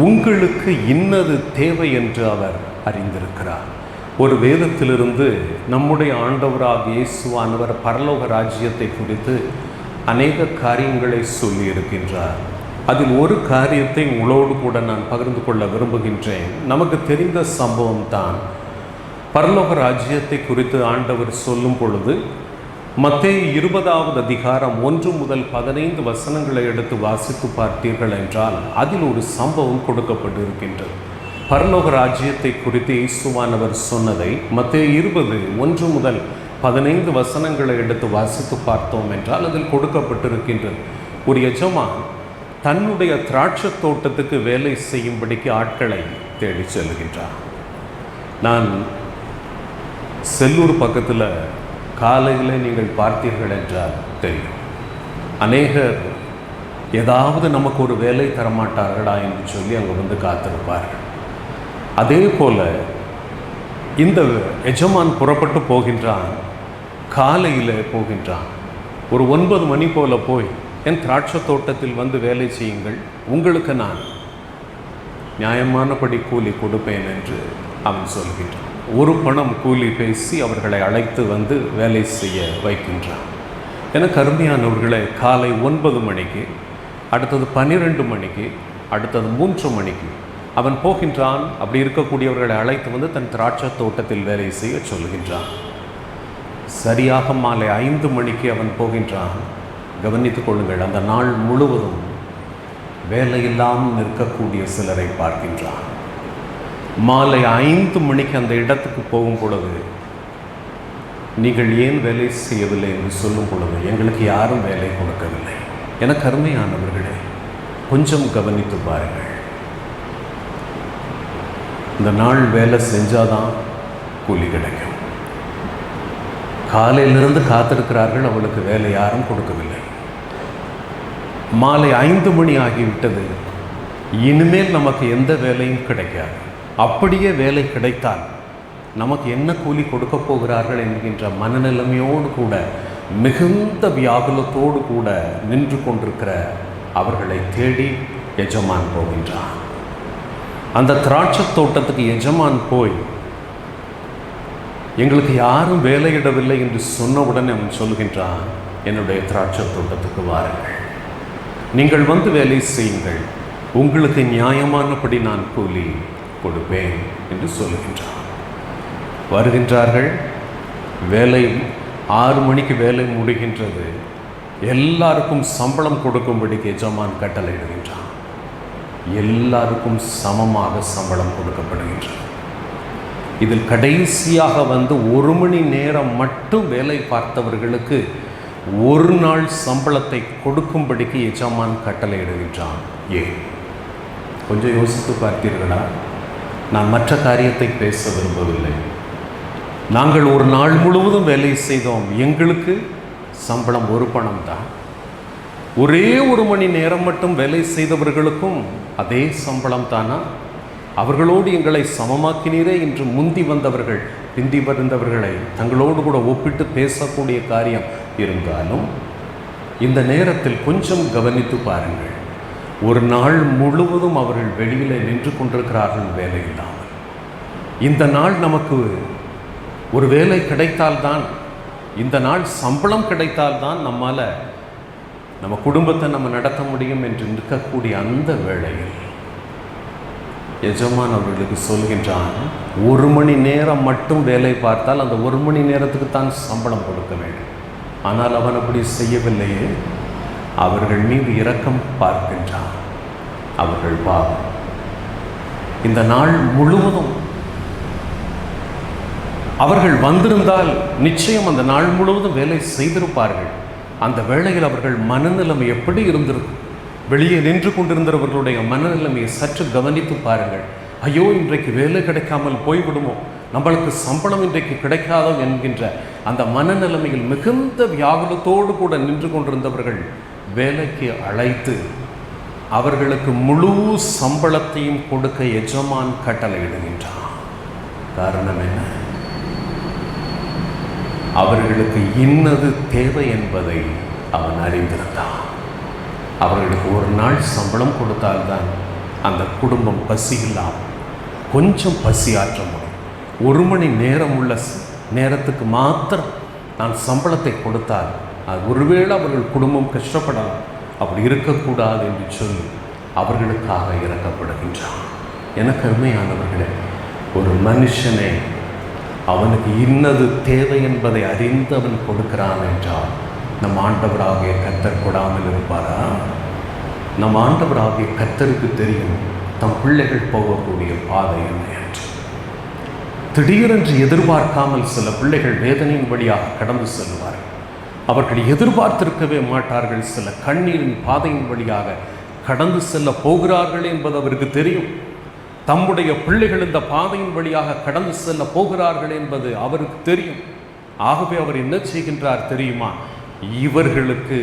உங்களுக்கு இன்னது தேவை என்று அவர் அறிந்திருக்கிறார். ஒரு வேதத்திலிருந்து நம்முடைய ஆண்டவராகிய இயேசுவானவர் பரலோக ராஜ்யத்தை குறித்து அநேக காரியங்களை சொல்லி இருக்கின்றார். அதில் ஒரு காரியத்தை உங்களோடு கூட நான் பகிர்ந்து கொள்ள விரும்புகின்றேன். நமக்கு தெரிந்த சம்பவம் தான். பரலோக ராஜ்யத்தை குறித்து ஆண்டவர் சொல்லும் பொழுது மத்தேயு 20வது அதிகாரம் 1 முதல் 15 வசனங்களை எடுத்து வாசித்து பார்த்தீர்கள் என்றால் அதில் ஒரு சம்பவம் கொடுக்கப்பட்டு இருக்கின்றது. பரலோக ராஜ்யத்தை குறித்து இயேசுவானவர் சொன்னதை மத்தேயு 20 1 முதல் 15 வசனங்களை எடுத்து வாசித்து பார்த்தோம் என்றால் அதில் கொடுக்கப்பட்டிருக்கின்றது. ஒரு எஜமான் தன்னுடைய திராட்சை தோட்டத்துக்கு வேலை செய்யும்படிக்கு ஆட்களை தேடி செல்கின்றார். நான் செல்லூர் பக்கத்தில் காலையில் நீங்கள் பார்த்தீர்கள் என்றால் தெரியும், அநேகர் ஏதாவது நமக்கு ஒரு வேலை தரமாட்டார்களா என்று சொல்லி அங்கே வந்து காத்திருப்பார்கள். அதே போல இந்த எஜமான் புறப்பட்டு போகின்றான். காலையில் போகின்றான். ஒரு 9 மணி போல போய் என் திராட்சை தோட்டத்தில் வந்து வேலை செய்யுங்கள், உங்களுக்கு நான் நியாயமானபடி கூலி கொடுப்பேன் என்று அவன் சொல்கின்றான். ஒரு பணம் கூலி பேசி அவர்களை அழைத்து வந்து வேலை செய்ய வைக்கின்றான். எனக்கு அருமையானவர்களை, காலை 9 மணிக்கு, அடுத்தது 12 மணிக்கு, அடுத்தது 3 மணிக்கு அவன் போகின்றான். அப்படி இருக்கக்கூடியவர்களை அழைத்து வந்து தன் திராட்சை தோட்டத்தில் வேலை செய்ய சொல்கின்றான். சரியாக மாலை 5 மணிக்கு அவன் போகின்றான். கவனித்துக் கொள்ளுங்கள், அந்த நாள் முழுவதும் வேலையில்லாமல் நிற்கக்கூடிய சிலரை பார்க்கின்றான். மாலை 5 மணிக்கு அந்த இடத்துக்கு போகும் பொழுது, நீங்கள் ஏன் வேலை செய்யவில்லை என்று சொல்லும் பொழுது, எங்களுக்கு யாரும் வேலை கொடுக்கவில்லை. எனக்கு அருமையானவர்களே, கொஞ்சம் கவனித்து பாருங்கள். இந்த நாள் வேலை செஞ்சாதான் கூலி கிடைக்கும். காலையிலிருந்து காத்திருக்கிறார்கள், அவளுக்கு வேலை யாரும் கொடுக்கவில்லை. மாலை 5 மணி ஆகிவிட்டது, இனிமேல் நமக்கு எந்த வேலையும் கிடைக்காது. அப்படியே வேலை கிடைத்தால் நமக்கு என்ன கூலி கொடுக்க போகிறார்கள் என்கின்ற மனநிலைமையோடு கூட, மிகுந்த வியாகுலத்தோடு கூட நின்று கொண்டிருக்கிற அவர்களை தேடி எஜமான் போகின்றான். அந்த திராட்சை தோட்டத்துக்கு எஜமான் போய், எங்களுக்கு யாரும் வேலையிடவில்லை என்று சொன்னவுடன் அவன் சொல்கின்றான், என்னுடைய திராட்சை தோட்டத்துக்கு வாருங்கள், நீங்கள் வந்து வேலை செய்யுங்கள், உங்களுக்கு நியாயமானபடி நான் கூலி கொடுப்பேன் என்று சொல்கின்றான். வருகின்றார்கள். வேலை 6 மணிக்கு வேலை முடிகின்றது. எல்லாருக்கும் சம்பளம் கொடுக்கும்படிக்கு எஜமான் கட்டளையிடுகின்றான். எல்லாருக்கும் சமமாக சம்பளம் கொடுக்கப்படுகின்றது. இதில் கடைசியாக வந்து 1 மணி நேரம் மட்டும் வேலை பார்த்தவர்களுக்கு 1 நாள் சம்பளத்தை கொடுக்கும்படிக்கு எஜமான் கட்டளையிடுகின்றான். ஏன்? கொஞ்சம் யோசித்து பார்த்தீர்களா? நான் மற்ற காரியத்தை பேச விரும்பவில்லை. நாங்கள் ஒரு நாள் முழுவதும் வேலை செய்தோம், எங்களுக்கு சம்பளம் ஒரு பணம் தான். ஒரே 1 மணி நேரம் மட்டும் வேலை செய்தவர்களுக்கும் அதே சம்பளம் தானா? அவர்களோடு எங்களை சமமாக்கினீரே என்று முந்தி வந்தவர்கள் பிந்தி வருந்தவர்களை தங்களோடு கூட ஒப்பிட்டு பேசக்கூடிய காரியம் இருந்தாலும் இந்த நேரத்தில் கொஞ்சம் கவனித்து பாருங்கள். ஒரு நாள் முழுவதும் அவர்கள் வெளியில் நின்று கொண்டிருக்கிறார்கள் வேலை இல்லாமல். இந்த நாள் நமக்கு ஒரு வேலை கிடைத்தால்தான், இந்த நாள் சம்பளம் கிடைத்தால்தான் நம்மால் நம்ம குடும்பத்தை நம்ம நடத்த முடியும் என்று நிற்கக்கூடிய அந்த வேளையில் எஜமான் அவர்களுக்கு சொல்கின்றான், 1 மணி நேரம் மட்டும் வேலை பார்த்தால் அந்த 1 மணி நேரத்துக்கு தான் சம்பளம் கொடுக்க வேண்டும். ஆனால் அவன் அப்படி செய்யவில்லையே. அவர்கள் மீது இரக்கம் பார்க்கின்றான். அவர்கள் பாவம் இந்த நாள் முழுவதும் அவர்கள் வந்திருந்தால் நிச்சயம் அந்த நாள் முழுவதும் வேலை செய்திருப்பார்கள். அந்த வேளையில் அவர்கள் மனநிலைமை எப்படி இருந்திருக்கும்? வெளியே நின்று கொண்டிருந்தவர்களுடைய மனநிலைமையை சற்று கவனித்து பாருங்கள். ஐயோ, இன்றைக்கு வேலை கிடைக்காமல் போய்விடுமோ, நம்மளுக்கு சம்பளம் இன்றைக்கு கிடைக்காதோ என்கின்ற அந்த மனநிலைமையில் மிகுந்த வியாகுலத்தோடு கூட நின்று கொண்டிருந்தவர்கள் வேலைக்கு அழைத்து அவர்களுக்கு முழு சம்பளத்தையும் கொடுக்க எஜமான் கட்டளையிடுகின்றான். காரணம் என்ன? அவர்களுக்கு இன்னது தேவை என்பதை அவன் அறிந்திருந்தான். அவர்களுக்கு ஒரு நாள் சம்பளம் கொடுத்தால்தான் அந்த குடும்பம் பசி இல்லாமல் கொஞ்சம் பசி ஆற்ற முடியும். 1 மணி நேரம் உள்ள நேரத்துக்கு மாத்திரம் நான் சம்பளத்தை கொடுத்தால் அது ஒருவேளை அவர்கள் குடும்பம் கஷ்டப்படலாம். அப்படி இருக்கக்கூடாது என்று சொல்லி அவர்களுக்காக இறக்கப்படுகின்றான். எனக்கு அருமையானவர்களே, ஒரு மனுஷனே அவனுக்கு இன்னது தேவை என்பதை அறிந்து அவன் கொடுக்கிறான் என்றால் நம் ஆண்டவராகிய கர்த்தர் கொடாமல் இருப்பாரா? நம் ஆண்டவராகிய கர்த்தருக்கு தெரியும் தம் பிள்ளைகள் போகக்கூடிய பாதை என்ன என்று. திடீரென்று எதிர்பார்க்காமல் சில பிள்ளைகள் வேதனையின் வழியாக கடந்து செல்வார்கள். அவர்கள் எதிர்பார்த்திருக்கவே மாட்டார்கள். சில கண்ணீரின் பாதையின் வழியாக கடந்து செல்ல போகிறார்கள் என்பது அவருக்கு தெரியும். தம்முடைய பிள்ளைகள் இந்த பாதையின் வழியாக கடந்து செல்ல போகிறார்கள் என்பது அவருக்கு தெரியும். ஆகவே அவர் என்ன செய்கின்றார் தெரியுமா? இவர்களுக்கு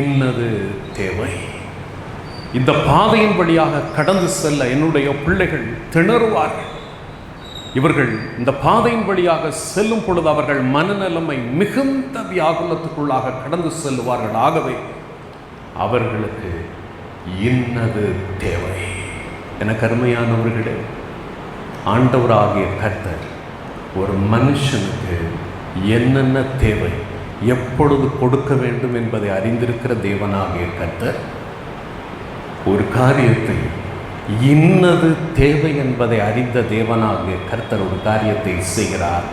இன்னது தேவை. இந்த பாதையின் வழியாக கடந்து செல்ல என்னுடைய பிள்ளைகள் திணறுவார்கள். இவர்கள் இந்த பாதையின் வழியாக செல்லும் பொழுது அவர்கள் மனநிலைமை மிகுந்த வியாகுலத்துக்குள்ளாக கடந்து செல்லுவார்கள். ஆகவே அவர்களுக்கு இன்னது தேவை. எனக்கு அருமையானவர்களே, ஆண்டவராகிய கர்த்தர் ஒரு மனுஷனுக்கு என்னென்ன தேவை, எப்பொழுது கொடுக்க வேண்டும் என்பதை அறிந்திருக்கிற தேவனாகிய கர்த்தர் ஒரு காரியத்தை இன்னது தேவை என்பதை அறிந்த தேவனாகிய கர்த்தர் ஒரு காரியத்தை செய்கிறார்.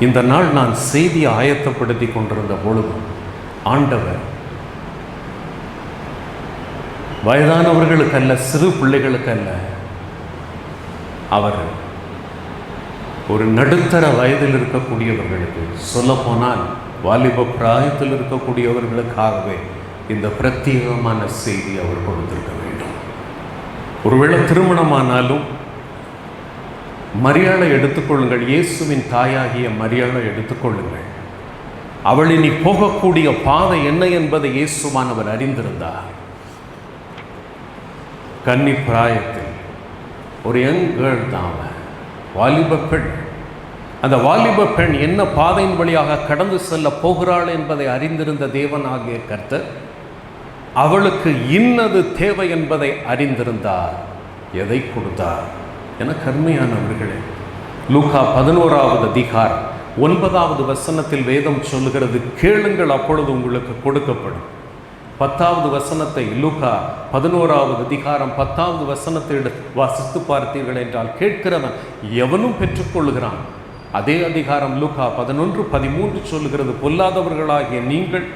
இந்த நாள் நான் செய்தியை ஆயத்தப்படுத்தி கொண்டிருந்த பொழுது ஆண்டவர் வயதானவர்களுக்கல்ல, சிறு பிள்ளைகளுக்கல்ல, அவர் ஒரு நடுத்தர வயதில் இருக்கக்கூடியவர்களுக்கு, சொல்லப்போனால் வாலிப பிராயத்தில் இருக்கக்கூடியவர்களுக்காகவே இந்த பிரத்யேகமான செய்தி அவர் கொடுத்திருக்க வேண்டும். ஒருவேளை திருமணமானாலும் மரியாளை எடுத்துக்கொள்ளுங்கள். இயேசுவின் தாயாகிய மரியாளை எடுத்துக்கொள்ளுங்கள். அவள் இனி போகக்கூடிய பாதை என்ன என்பதை இயேசுவானவர் அறிந்திருந்தார். கன்னி பிராயத்தில் ஒரு யங் கேர்ள் தான், வாலிப பெண். அந்த வாலிப பெண் என்ன பாதையின் வழியாக கடந்து செல்ல போகிறாள் என்பதை அறிந்திருந்த தேவனாகிய கர்த்தர் அவளுக்கு இன்னது தேவை என்பதை அறிந்திருந்தார். எதை கொடுத்தார்? என கருமையானவர்களே, லூக்கா 11வது அதிகாரம் 9வது வசனத்தில் வேதம் சொல்லுகிறது, கேளுங்கள் அப்பொழுது உங்களுக்கு கொடுக்கப்படும். 10வது வசனத்தை லூக்கா 11வது அதிகாரம் 10வது வசனத்தை வாசித்து பார்த்தீர்கள் என்றால், கேட்கிறவன் எவனும் பெற்றுக்கொள்கிறான். அதே அதிகாரம் லூக்கா 11:13 சொல்லுகிறது, பொல்லாதவர்களாகிய நீங்கள்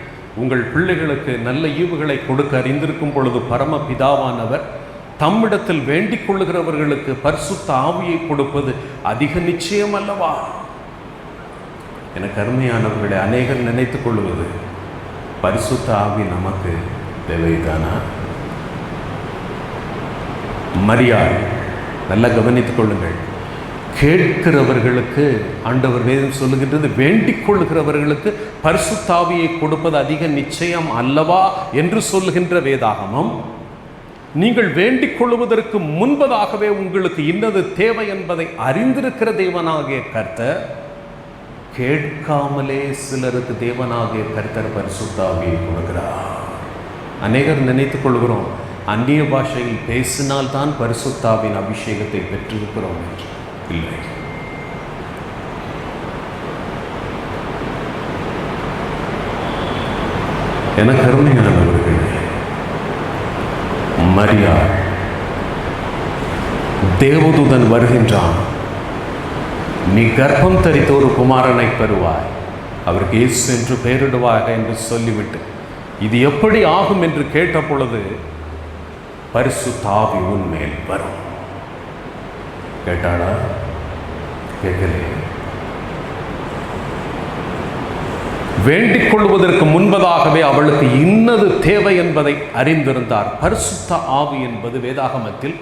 உங்கள் பிள்ளைகளுக்கு நல்ல ஈவுகளை கொடுக்க அறிந்திருக்கும் பொழுது பரம பிதாவானவர் தம்மிடத்தில் வேண்டிக் கொள்ளுகிறவர்களுக்கு பரிசுத்த ஆவியை கொடுப்பது அதிக நிச்சயம் அல்லவா? எனக்கு அருமையானவர்களை அநேகர் நினைத்துக் கொள்வது பரிசுத்த ஆவி நமக்கு தேவைதானா? மரியாள், நல்லா கவனித்துக் கொள்ளுங்கள். கேட்கிறவர்களுக்கு ஆண்டவர் வேதம் சொல்லுகின்றது, வேண்டிக் கொள்ளுகிறவர்களுக்கு பரிசுத்த ஆவியை கொடுப்பது அதிக நிச்சயம் அல்லவா என்று சொல்லுகின்ற வேதாகமம், நீங்கள் வேண்டிக் கொள்வதற்கு முன்பதாகவே உங்களுக்கு இன்னது தேவை என்பதை அறிந்திருக்கிற தேவனாகிய கர்த்தர், கேட்காமலே சிலருக்கு தேவனாகிய கர்த்தர் பரிசுத்த ஆவியை கொடுக்கிறார். அநேகர் நினைத்துக் கொள்கிறோம், அந்நிய பாஷையில் பேசினால்தான் பரிசுத்த ஆவியின் அபிஷேகத்தை பெற்றிருக்கிறோம் என்று. இல்லை. எனக்கு அருமையானவர்களே, மரியாள், தேவதூதன் வருகின்றான், நீ கர்ப்பம் தரித்த ஒரு குமாரனை பெறுவாய், அவருக்கு இயேசு என்று பெயரிடுவாக என்று சொல்லிவிட்டு இது எப்படி ஆகும் என்று கேட்ட பொழுது, பரிசுத்த ஆவி உன்மேல் வரும். கேட்டாளா? கேட்கலே. வேண்டிக் கொள்வதற்கு முன்பதாகவே அவளுக்கு இன்னது தேவை என்பதை அறிந்திருந்தார். பரிசுத்த ஆவி என்பது வேதாகமத்தில்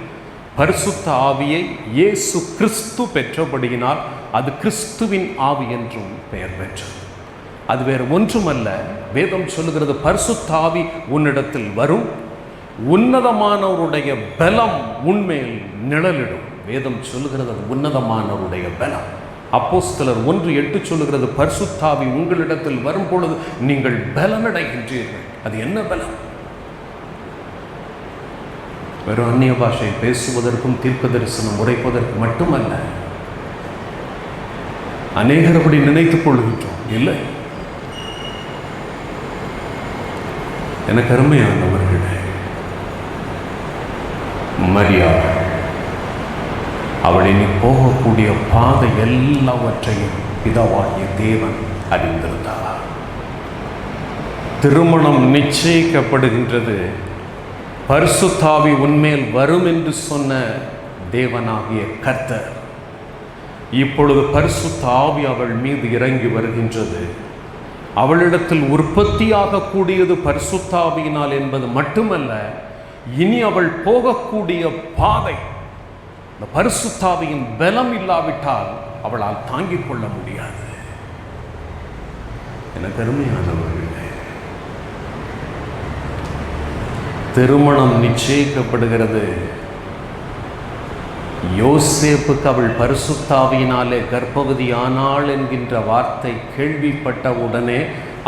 பரிசுத்த ஆவியை இயேசு கிறிஸ்து பெற்றபடியினால் அது கிறிஸ்துவின் ஆவி என்றும் பெயர் பெற்றது. அது வேறு ஒன்றுமல்ல. வேதம் சொல்லுகிறது, பரிசுத்த ஆவி உன்னிடத்தில் வரும், உன்னதமானவருடைய பலம் உன்மேல் நிழலிடும். வேதம் சொல்லுகிறது அது உன்னதமானவருடைய பலம். அப்போஸ்தலர் 1:8 சொல்லுகிறது, பரிசுத்த ஆவி உங்களிடத்தில் வரும் பொழுது நீங்கள் பலனடைகின்றீர்கள். அது என்ன பலம்? வெறும் அந்நிய பாஷை பேசுவதற்கும் தீர்க்க தரிசனம் உரைப்பதற்கு மட்டுமல்ல. அநேகர் அப்படி நினைத்துக் கொள்கின்றோம். இல்லை. எனக்கு அருமையானவர்களே, மரியாள் அவள் இனி போகக்கூடிய பாதை எல்லாவற்றையும் பிதாவாகிய தேவன் அறிந்திருந்தார். திருமணம் நிச்சயிக்கப்படுகின்றது. பரிசுத்த ஆவி உன்மேல் வரும் என்று சொன்ன தேவனாகிய கர்த்தர் இப்பொழுது பரிசுத்த ஆவி அவள் மீது இறங்கி வருகின்றது. அவளிடத்தில் உற்பத்தியாக கூடியது பரிசுத்த ஆவியினால் என்பது மட்டுமல்ல, இனி அவள் போகக்கூடிய பாதை இந்த பரிசுத்த ஆவியின் பலம் இல்லாவிட்டால் அவளால் தாங்கிக் கொள்ள முடியாது. எனக்கு அருமையானவர்களே, திருமணம் நிச்சயிக்கப்படுகிறது. யோசேப்புக்கு அவள் பரிசுத்த ஆவியினாலே கர்ப்பவதி ஆனாள் என்கின்ற வார்த்தை கேள்விப்பட்ட உடனே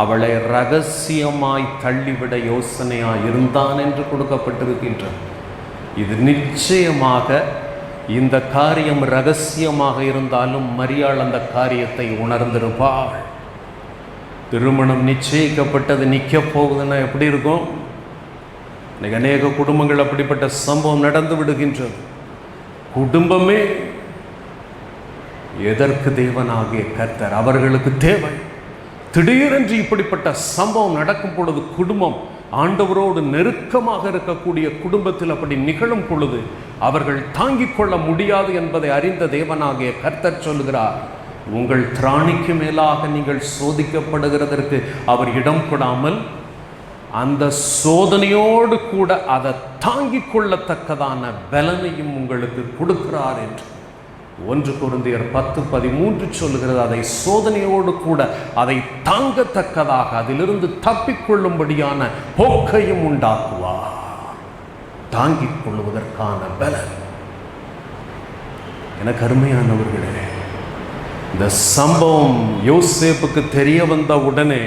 அவளை ரகசியமாய் தள்ளிவிட யோசனையாய் இருந்தான் என்று கொடுக்கப்பட்டிருக்கின்றது. இது நிச்சயமாக இந்த காரியம் ரகசியமாக இருந்தாலும் மரியாள் அந்த காரியத்தை உணர்ந்திருப்பாள். திருமணம் நிச்சயிக்கப்பட்டது நிற்க போகுதுன்னா எப்படி இருக்கும்? இன்னைக்கு அநேக குடும்பங்கள் அப்படிப்பட்ட சம்பவம் நடந்து விடுகின்றது. குடும்பமே எதற்கு தேவனாகிய கர்த்தர் அவர்களுக்கு தேவை. திடீரென்று இப்படிப்பட்ட சம்பவம் நடக்கும் பொழுது, குடும்பம் ஆண்டவரோடு நெருக்கமாக இருக்கக்கூடிய குடும்பத்தில் அப்படி நிகழும் பொழுது அவர்கள் தாங்கிக் கொள்ள முடியாது என்பதை அறிந்த தேவனாகிய கர்த்தர் சொல்கிறார், உங்கள் திராணிக்கு மேலாக நீங்கள் சோதிக்கப்படுகிறதற்கு அவர் இடம் கொடாமல் அந்த சோதனையோடு கூட அதை தாங்கிக் கொள்ளத்தக்கதான பலனையும் உங்களுக்கு கொடுக்கிறார் என்று 1 கொரிந்தியர் 10:13 சொல்லுகிறது. அதை சோதனையோடு கூட அதை தாங்கத்தக்கதாக அதிலிருந்து தப்பிக்கொள்ளும்படியான போக்கையும் உண்டாக்குவார். தாங்கிக் கொள்வதற்கான பலன். எனக்கு அருமையானவர்களே, இந்த சம்பவம் யோசேப்புக்கு தெரிய வந்த உடனே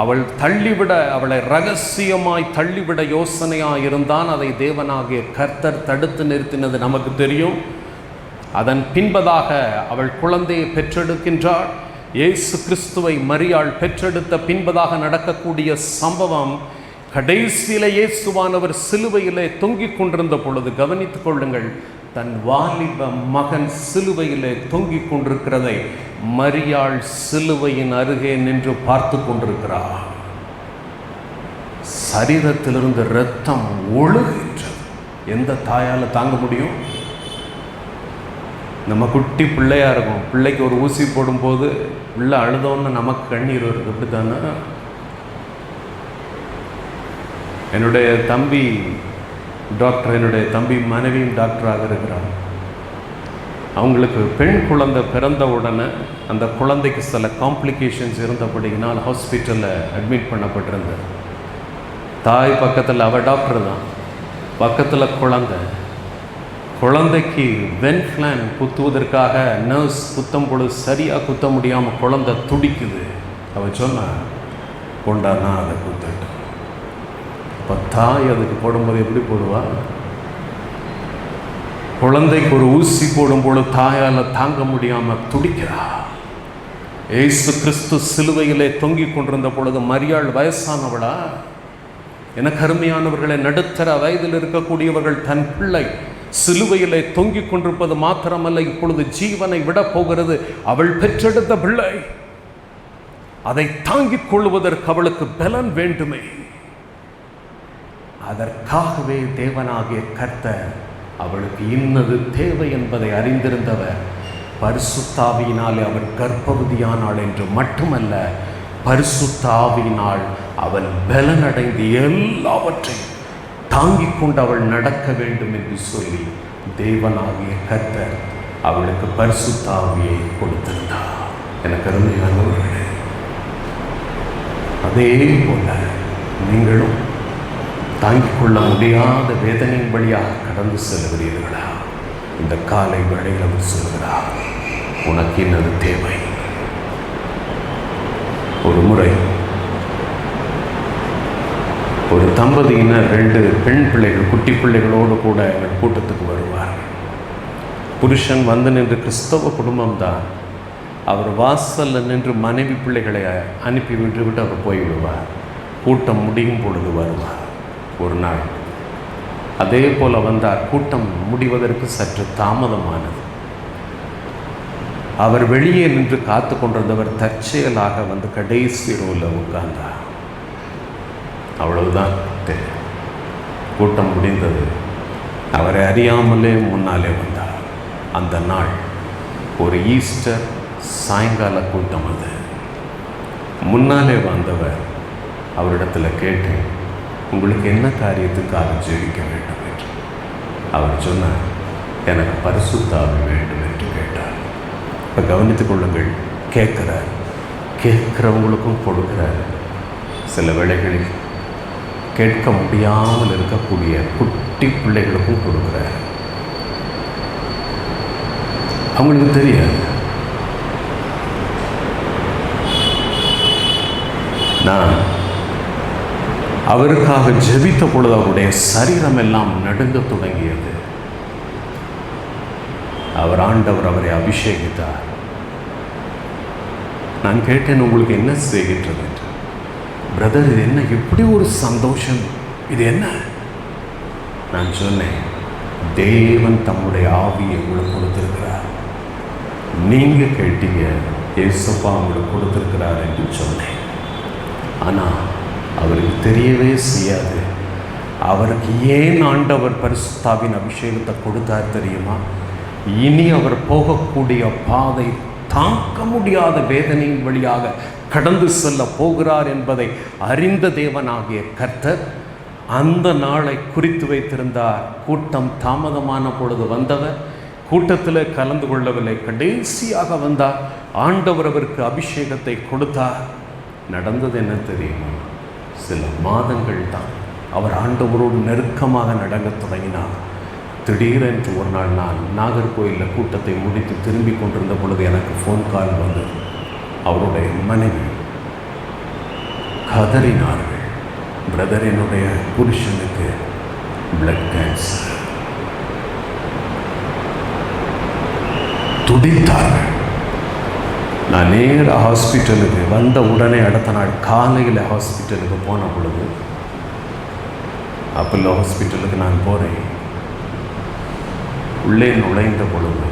அவளை ரகசியமாய் தள்ளிவிட யோசனையாய் இருந்தான். அதை தேவனாகிய கர்த்தர் தடுத்து நிறுத்தினது நமக்கு தெரியும். அதன் பின்பதாக அவள் குழந்தையை பெற்றெடுக்கின்றாள். இயேசு கிறிஸ்துவை மரியாள் பெற்றெடுத்த பின்பதாக நடக்கக்கூடிய சம்பவம், கடைசியிலே இயேசுவானவர் சிலுவையிலே தொங்கிக் கொண்டிருந்த பொழுது, கவனித்துக் கொள்ளுங்கள், தன் வாலிப மகன் சிலுவையிலே தொங்கிக் கொண்டிருக்கிறதை மரியாள் சிலுவையின் அருகே நின்று பார்த்து கொண்டிருக்கிறார். சரீரத்திலிருந்து இரத்தம் ஒழுகின்றது. எந்த தாயால் தாங்க முடியும்? நம்ம குட்டி பிள்ளையாக இருக்கும், பிள்ளைக்கு ஒரு ஊசி போடும்போது பிள்ளை அழுதோன்னு நமக்கு கண்ணீர் வருது. அப்படி தானே? என்னுடைய தம்பி டாக்டர், என்னுடைய தம்பி மனைவியும் டாக்டராக இருக்கிறார். அவங்களுக்கு பெண் குழந்தை பிறந்த உடனே அந்த குழந்தைக்கு சில காம்ப்ளிகேஷன்ஸ் இருந்தபடினால் ஹாஸ்பிட்டலில் அட்மிட் பண்ணப்பட்டிருந்தார். தாய் பக்கத்தில், அவள் டாக்டர் தான், பக்கத்தில் குழந்தைக்கு வென்ஃப்ளான் குத்துவதற்காக நர்ஸ் குத்தும் பொழுது சரியாக குத்த முடியாமல் குழந்தை துடிக்குது. அவள் சொன்னா, கொண்டானா அதை குத்தட்டும். இப்போ தாய் அதுக்கு போடும்போது எப்படி போடுவா? குழந்தைக்கு ஒரு ஊசி போடும்பொழுது தாயால் தாங்க முடியாமல் துடிக்கிறா. ஏசு கிறிஸ்து சிலுவையிலே தொங்கிக் கொண்டிருந்த பொழுது மரியாள் வயசானவளா? எனக்கு அருமையானவர்களை, நடுத்தர வயதில் இருக்கக்கூடியவர்கள் தன் பிள்ளை சிலுவையிலே தொங்கிக் கொண்டிருப்பது மாத்திரமல்ல, இப்பொழுது ஜீவனை விட போகிறது. அவள் பெற்றெடுத்த பிள்ளை, அதை தாங்கிக் கொள்வதற்கு அவளுக்கு பலன் வேண்டுமே. அதற்காகவே தேவனாகிய கர்த்தர் அவளுக்கு இன்னது தேவை என்பதை அறிந்திருந்தவர் பரிசுத்த ஆவியினாலே அவள் கர்ப்பவதியானாள் என்று மட்டுமல்ல, பரிசுத்த ஆவியினால் அவள் பலனடைந்து எல்லாவற்றையும் தாங்கிக் கொண்டு அவள் நடக்க வேண்டும் என்று சொல்லி தேவனாகிய கர்த்தர் அவளுக்கு பரிசுத்த ஆவியை கொடுத்திருந்தார். எனக்கு அருமையானவர்களே, அதே போல நீங்களும் தாங்கிக் கொள்ள முடியாத வேதனையின் வழியாக கடந்து செல்கிறீர்களா? இந்த காலை வேளையில் அவர் சொல்கிறார், உனக்கு என்னது தேவை? ஒரு முறை ஒரு தம்பதியினர் 2 பெண் பிள்ளைகள், குட்டி பிள்ளைகளோடு கூட எங்கள் கூட்டத்துக்கு வருவார். புருஷன் வந்து நின்று, கிறிஸ்தவ குடும்பம்தான், அவர் வாசலில் நின்று மனைவி பிள்ளைகளை அனுப்பி விட்டு அவர் போய்விடுவார். கூட்டம் முடியும் பொழுது வருவார். ஒரு நாள் அதே போல் வந்தார். கூட்டம் முடிவதற்கு சற்று தாமதமானது. அவர் வெளியே நின்று காத்து கொண்டிருந்தவர் தற்செயலாக வந்து கடைசி ரோவில் உட்கார்ந்தார். அவ்வளவுதான் தெரியும். கூட்டம் முடிந்தது. அவரை அறியாமலே முன்னாலே வந்தார். அந்த நாள் ஒரு ஈஸ்டர் சாயங்கால கூட்டம். அது முன்னாலே வந்தவர் அவரிடத்தில் கேட்டேன், உங்களுக்கு என்ன காரியத்துக்காக ஜெபிக்க வேண்டும் என்று. அவர் சொன்னார், எனக்கு பரிசுத்த ஆவி வேண்டும் என்று கேட்டார். இப்போ கவனித்துக் கொள்ளுங்கள், கேட்கிறவங்களுக்கும் கொடுக்கிறார். சில வேளைகளில் கேட்க முடியாமல் இருக்கக்கூடிய குட்டி பிள்ளைகளுக்கும் கொடுக்கிறார். அவங்களுக்கு தெரியாது. நான் அவருக்காக ஜெபித்த பொழுது அவருடைய சரீரம் எல்லாம் நடுங்க தொடங்கியது. ஆண்டவர் அவரை அபிஷேகித்தார். நான் கேட்டேன், உங்களுக்கு என்ன செய்கின்றது என்று. பிரதர், இது என்ன இப்படி ஒரு சந்தோஷம், இது என்ன? நான் சொன்னேன், தேவன் தம்முடைய ஆவியை உங்களுக்கு கொடுத்திருக்கிறார். நீங்க கேட்டீங்க, ஏசப்பா உங்களுக்கு கொடுத்திருக்கிறார் என்று சொன்னேன். ஆனால் அவருக்கு தெரியவே செய்யாது. அவருக்கு ஏன் ஆண்டவர் பரிசுத்தாவின் அபிஷேகத்தை கொடுத்தார் தெரியுமா? இனி அவர் போகக்கூடிய பாதை தாங்க முடியாத வேதனையின் வழியாக கடந்து செல்ல போகிறார் என்பதை அறிந்த தேவனாகிய கர்த்தர் அந்த நாளை குறித்து வைத்திருந்தார். கூட்டம் தாமதமான பொழுது வந்தவர் கூட்டத்தில் கலந்து கொள்ளவில்லை. கடைசியாக வந்தார். ஆண்டவர் அவருக்கு அபிஷேகத்தை கொடுத்தார். நடந்தது என்ன தெரியுமா? சில மாதங்கள் தான் அவர் ஆண்டவரோடு நெருக்கமாக நடக்கத் தொடங்கினார். திடீரென்று ஒரு நாள் நான் நாகர்கோயிலில் கூட்டத்தை முடித்து திரும்பி கொண்டிருந்த பொழுது எனக்கு ஃபோன் கால் வந்தது. அவருடைய மனைவி கதறினார்கள், பிரதர், என்னுடைய புருஷனுக்கு பிளட் கேன்சர். துடித்தார்கள். நான் நேர ஹாஸ்பிட்டலுக்கு வந்த உடனே அடுத்த நாள் காலையில் ஹாஸ்பிட்டலுக்கு போன பொழுது, அப்பல்லோ ஹாஸ்பிட்டலுக்கு நான் போகிறேன். உள்ளே நுழைந்த பொழுது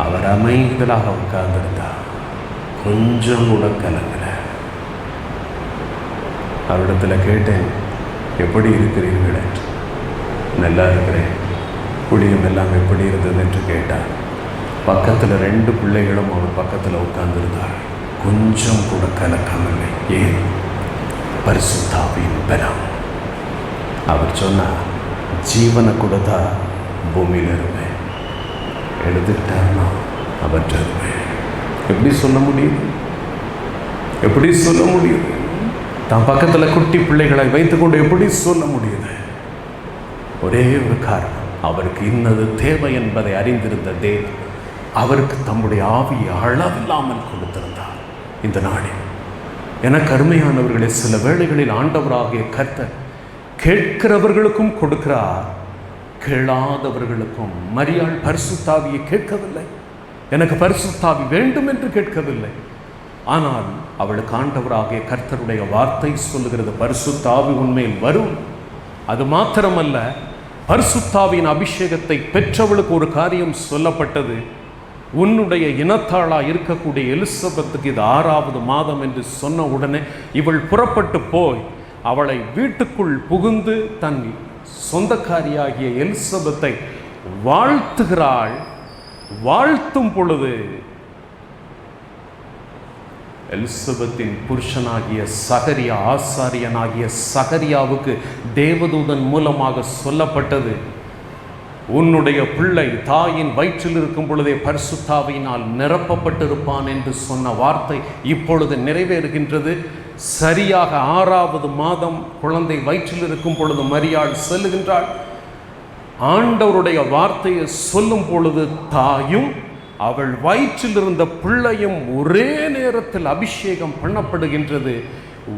அவர் அமைதலாக உட்கார்ந்திருந்தார். கொஞ்சம் கூட கலங்கல. அவரிடத்தில் கேட்டேன், எப்படி இருக்கிறீர்கள் என்று. நல்லா இருக்கிறேன். குடியும் எல்லாம் எப்படி இருந்தது என்று கேட்டார். பக்கத்தில் 2 பிள்ளைகளும் அவர் பக்கத்தில் உட்கார்ந்திருந்தார். கொஞ்சம் கூட கலக்கமில்லை. ஏன்? பரிசுத்த ஆவியின் பலம். அவர் சொன்னார், ஜீவனை கூட தான் பூமியில் இருப்பேன், எழுதிட்டார்னா அவற்றை இருப்பேன். எப்படி சொல்ல முடியுது? எப்படி சொல்ல முடியுது? தான் பக்கத்தில் குட்டி பிள்ளைகளை வைத்துக்கொண்டு எப்படி சொல்ல முடியுது? ஒரே ஒரு காரணம், அவருக்கு இன்னது தேவை என்பதை அறிந்திருந்த தேவன் அவருக்கு தம்முடைய ஆவியை அளவில்லாமல் கொடுத்திருந்தார். இந்த நாளில் எனக்கு அருமையானவர்களே, சில வேளைகளில் ஆண்டவராகிய கர்த்தர் கேட்கிறவர்களுக்கும் கொடுக்கிறார், கேளாதவர்களுக்கும். மரியாள் பரிசுத்தாவியை கேட்கவில்லை, எனக்கு பரிசுத்தாவி வேண்டும் என்று கேட்கவில்லை. ஆனால் அவளுக்கு ஆண்டவராகிய கர்த்தருடைய வார்த்தை சொல்லுகிறது, பரிசுத்தாவி உண்மையில் வரும். அது மாத்திரமல்ல, பரிசுத்தாவின் அபிஷேகத்தை பெற்றவளுக்கு ஒரு காரியம் சொல்லப்பட்டது. உன்னுடைய இனத்தாளா இருக்கக்கூடிய எலிசபெத்துக்கு இது 6வது மாதம் என்று சொன்ன உடனே இவள் புறப்பட்டு போய் அவளை வீட்டுக்குள் புகுந்து தன் சொந்தக்காரியாகிய எலிசபெத்தை வாழ்த்துகிறாள். வாழ்த்தும் பொழுது எலிசபெத்தின் புருஷனாகிய சகரியா, ஆசாரியனாகிய சகரியாவுக்கு தேவதூதன் மூலமாக சொல்லப்பட்டது, உன்னுடைய பிள்ளை தாயின் வயிற்றில் இருக்கும் பொழுதே பரிசுத்தாவியினால் நிரப்பப்பட்டிருப்பான் என்று சொன்ன வார்த்தை இப்பொழுது நிறைவேறுகின்றது. சரியாக 6வது மாதம் குழந்தை வயிற்றில் இருக்கும் பொழுது மரியாள் செல்லுகின்றாள். ஆண்டவருடைய வார்த்தையை சொல்லும் பொழுது தாயும் அவள் வயிற்றில் இருந்த பிள்ளையும் ஒரே நேரத்தில் அபிஷேகம் பண்ணப்படுகின்றது.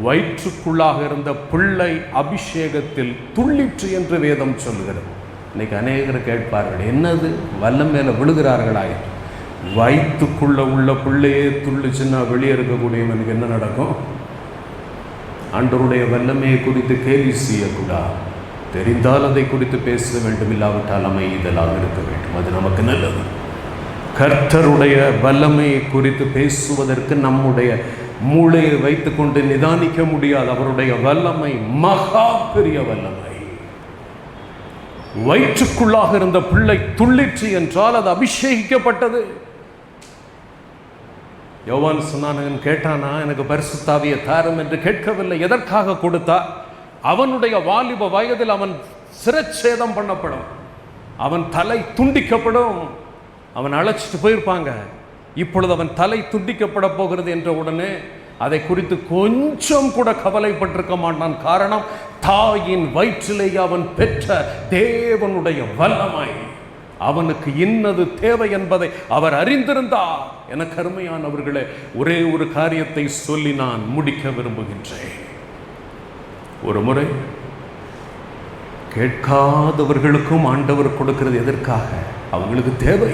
வயிற்றுக்குள்ளாக இருந்த பிள்ளை அபிஷேகத்தில் துள்ளிற்று என்று வேதம் சொல்கிறது. இன்னைக்கு அநேகர் கேட்பார்கள், என்னது வல்லம் மேலே விழுகிறார்களாய்? வயிற்றுக்குள்ள உள்ள பிள்ளையே துள்ளிச்சுன்னா வெளியே இருக்கக்கூடியவனுக்கு என்ன நடக்கும்? ஆண்டவருடைய வல்லமையை குறித்து கேலி செய்யக்கூடாது. தெரிந்தால் அதை குறித்து பேச வேண்டும், இல்லாவிட்டால் அமைதலாக இருக்க வேண்டும். அது நமக்கு நல்லது. கர்த்தருடைய வல்லமையை குறித்து பேசுவதற்கு நம்முடைய மூளையை வைத்துக்கொண்டு நிதானிக்க முடியாது. அவருடைய வல்லமை மகா பெரிய வல்லமை. வயிற்றுக்குள்ளாக இருந்த பிள்ளை துள்ளிற்று என்றால் அது அபிஷேகிக்கப்பட்டது. யோவான் சொன்னான், கேட்டானா எனக்கு பரிசுத்தாவியை தாரும் என்று? கேட்கவில்லை. எதற்காக கொடுத்தா? அவனுடைய வாலிப வயதில் அவன் சிரச்சேதம் பண்ணப்படும், அவன் தலை துண்டிக்கப்படும். அவன் அழைச்சிட்டு போயிருப்பாங்க. இப்பொழுது அவன் தலை துண்டிக்கப்பட போகிறது என்ற உடனே அதை குறித்து கொஞ்சம் கூட கவலைப்பட்டிருக்க மாட்டான். காரணம், தாயின் வயிற்றிலேயே அவன் பெற்ற தேவனுடைய வல்லமை. அவனுக்கு இன்னது தேவை என்பதை அவர் அறிந்திருந்தார். எனக்கு அருமையானவர்களே, ஒரே ஒரு காரியத்தை சொல்லி நான் முடிக்க விரும்புகின்றேன். ஒரு முறை கேட்காதவர்களுக்கும் ஆண்டவர் கொடுக்கிறது எதற்காக? அவங்களுக்கு தேவை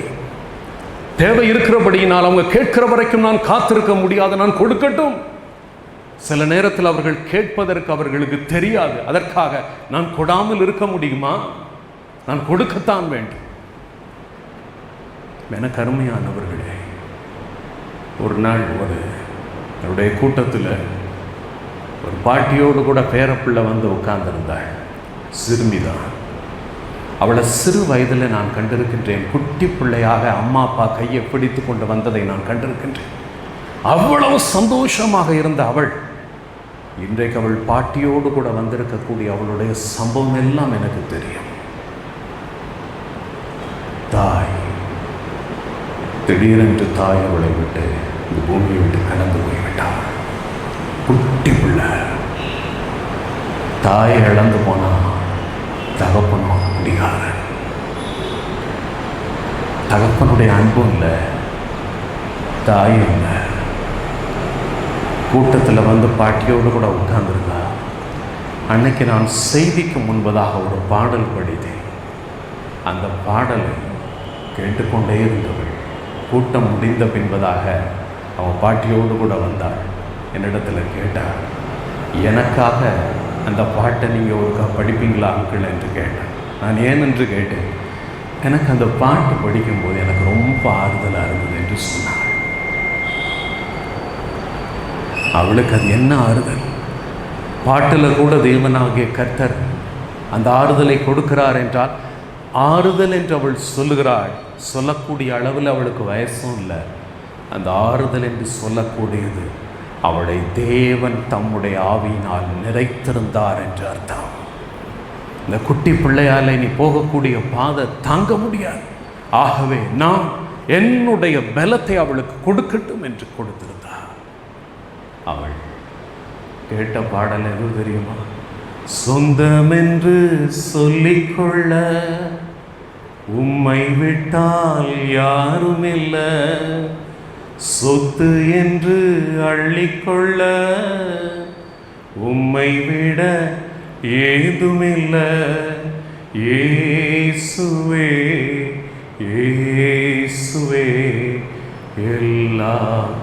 இருக்கிறபடியினால் அவங்க கேட்கிற வரைக்கும் நான் காத்திருக்க முடியாது, நான் கொடுக்கட்டும். சில நேரத்தில் அவர்கள் கேட்பதற்கு அவர்களுக்கு தெரியாது. அதற்காக நான் கொடாமல் இருக்க முடியுமா? நான் கொடுக்கத்தான் வேண்டும். எனக்கு அருமையானவர்களே, ஒரு நாள் என்னுடைய கூட்டத்தில் ஒரு பாட்டியோடு கூட பேரப்பிள்ளை வந்து உட்கார்ந்திருந்தாள். சிறுமிதான். அவளை சிறு வயதில் நான் கண்டிருக்கின்றேன். குட்டி பிள்ளையாக அம்மா அப்பா கையை பிடித்து கொண்டு வந்ததை நான் கண்டிருக்கின்றேன். அவ்வளவு சந்தோஷமாக இருந்த அவள் இன்றைக்கு அவள் பாட்டியோடு கூட வந்திருக்கக்கூடிய அவளுடைய சம்பவம் எல்லாம் எனக்கு தெரியும். தாய் திடீரென்று தாய் அவளை விட்டு இந்த பூமியை விட்டு கடந்து போய்விட்டாள். குட்டி பிள்ளை. தாயை இழந்து போனா தகப்பனோ முடியாது. தகப்பனுடைய அன்பும் இல்லை, தாயும் இல்லை. கூட்டத்தில் வந்து பாட்டியோடு கூட உட்கார்ந்துருந்தா. அன்னைக்கு நான் செய்திக்கு முன்பதாக ஒரு பாடல் படித்தேன். அந்த பாடலை கேட்டுக்கொண்டே இருந்தவள் கூட்டம் முடிந்த பின்பதாக அவன் பாட்டியோடு கூட வந்தாள். என்னிடத்தில் கேட்டாள், எனக்காக அந்த பாட்டை நீங்கள் ஒருக்கா படிப்பீங்களா அங்கிள் என்று கேட்டேன். நான் ஏன் என்று கேட்டேன். எனக்கு அந்த பாட்டு படிக்கும்போது எனக்கு ரொம்ப ஆறுதலாக இருந்தது என்று சொன்னாள். அவளுக்கு அது என்ன ஆறுதல்? பாட்டில் கூட தேவனாகிய கர்த்தர் அந்த ஆறுதலை கொடுக்கிறார் என்றால், ஆறுதல் என்று அவள் சொல்லுகிறாள். சொல்லக்கூடிய அளவில் அவளுக்கு வயசும் இல்லை. அந்த ஆறுதல் என்று சொல்லக்கூடியது அவளை தேவன் தம்முடைய ஆவியினால் நிறைத்திருந்தார் என்று அர்த்தம். இந்த குட்டி பிள்ளையால் நீ போகக்கூடிய பாதை தாங்க முடியாது. ஆகவே நான் என்னுடைய பலத்தை அவளுக்கு கொடுக்கட்டும் என்று கொடுத்திருந்தார். அவள் கேட்ட பாடல் எது தெரியுமா? சொந்தம் என்று சொல்லிக்கொள்ள உம்மை விட்டால் யாரும் இல்லை, சொத்து என்று அள்ளிக்கொள்ள உம்மை விட ஏதுமில்லை. இயேசுவே இயேசுவே எல்லாம்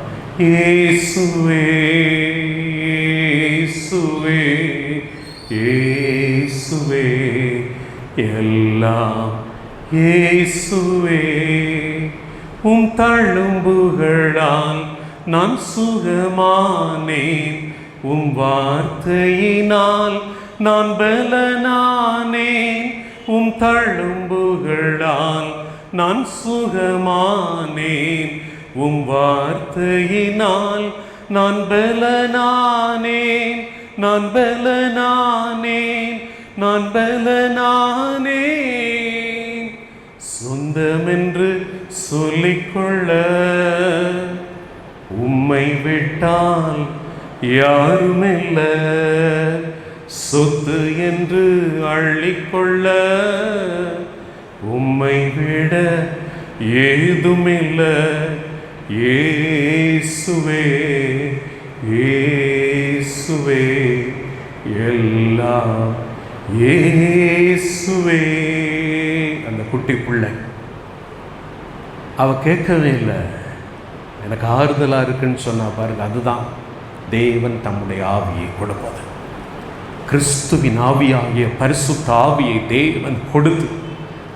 இயேசுவே இயேசுவே இயேசுவே எல்லாம் இயேசுவே. உம் தழும்புகளால் நான் சுகமானேன், உம் வார்த்தையினால் நான் பலனானேன். உம் தழும்புகளால் நான் சுகமானேன், உம் வார்த்தையினால் நான் பலனானேன். நான் பலனானேன், நான் பலனானேன். சொந்தமென்று சொல்லிக்கொள்ள உம்மை விட்டால் யாருமில்லை, சொத்து என்று அள்ளிக்கொள்ள உம்மை விட ஏதுமில்லை. இயேசுவே இயேசுவே எல்லாம் இயேசுவே. அந்த குட்டி பிள்ளை அவ கேட்கவே இல்லை. எனக்கு ஆறுதலாக இருக்குன்னு சொன்னா பாருங்க, அதுதான் தேவன் தம்முடைய ஆவியை கொடுப்பது. கிறிஸ்துவின் ஆவியாகிய பரிசுத்த ஆவியை தேவன் கொடுத்து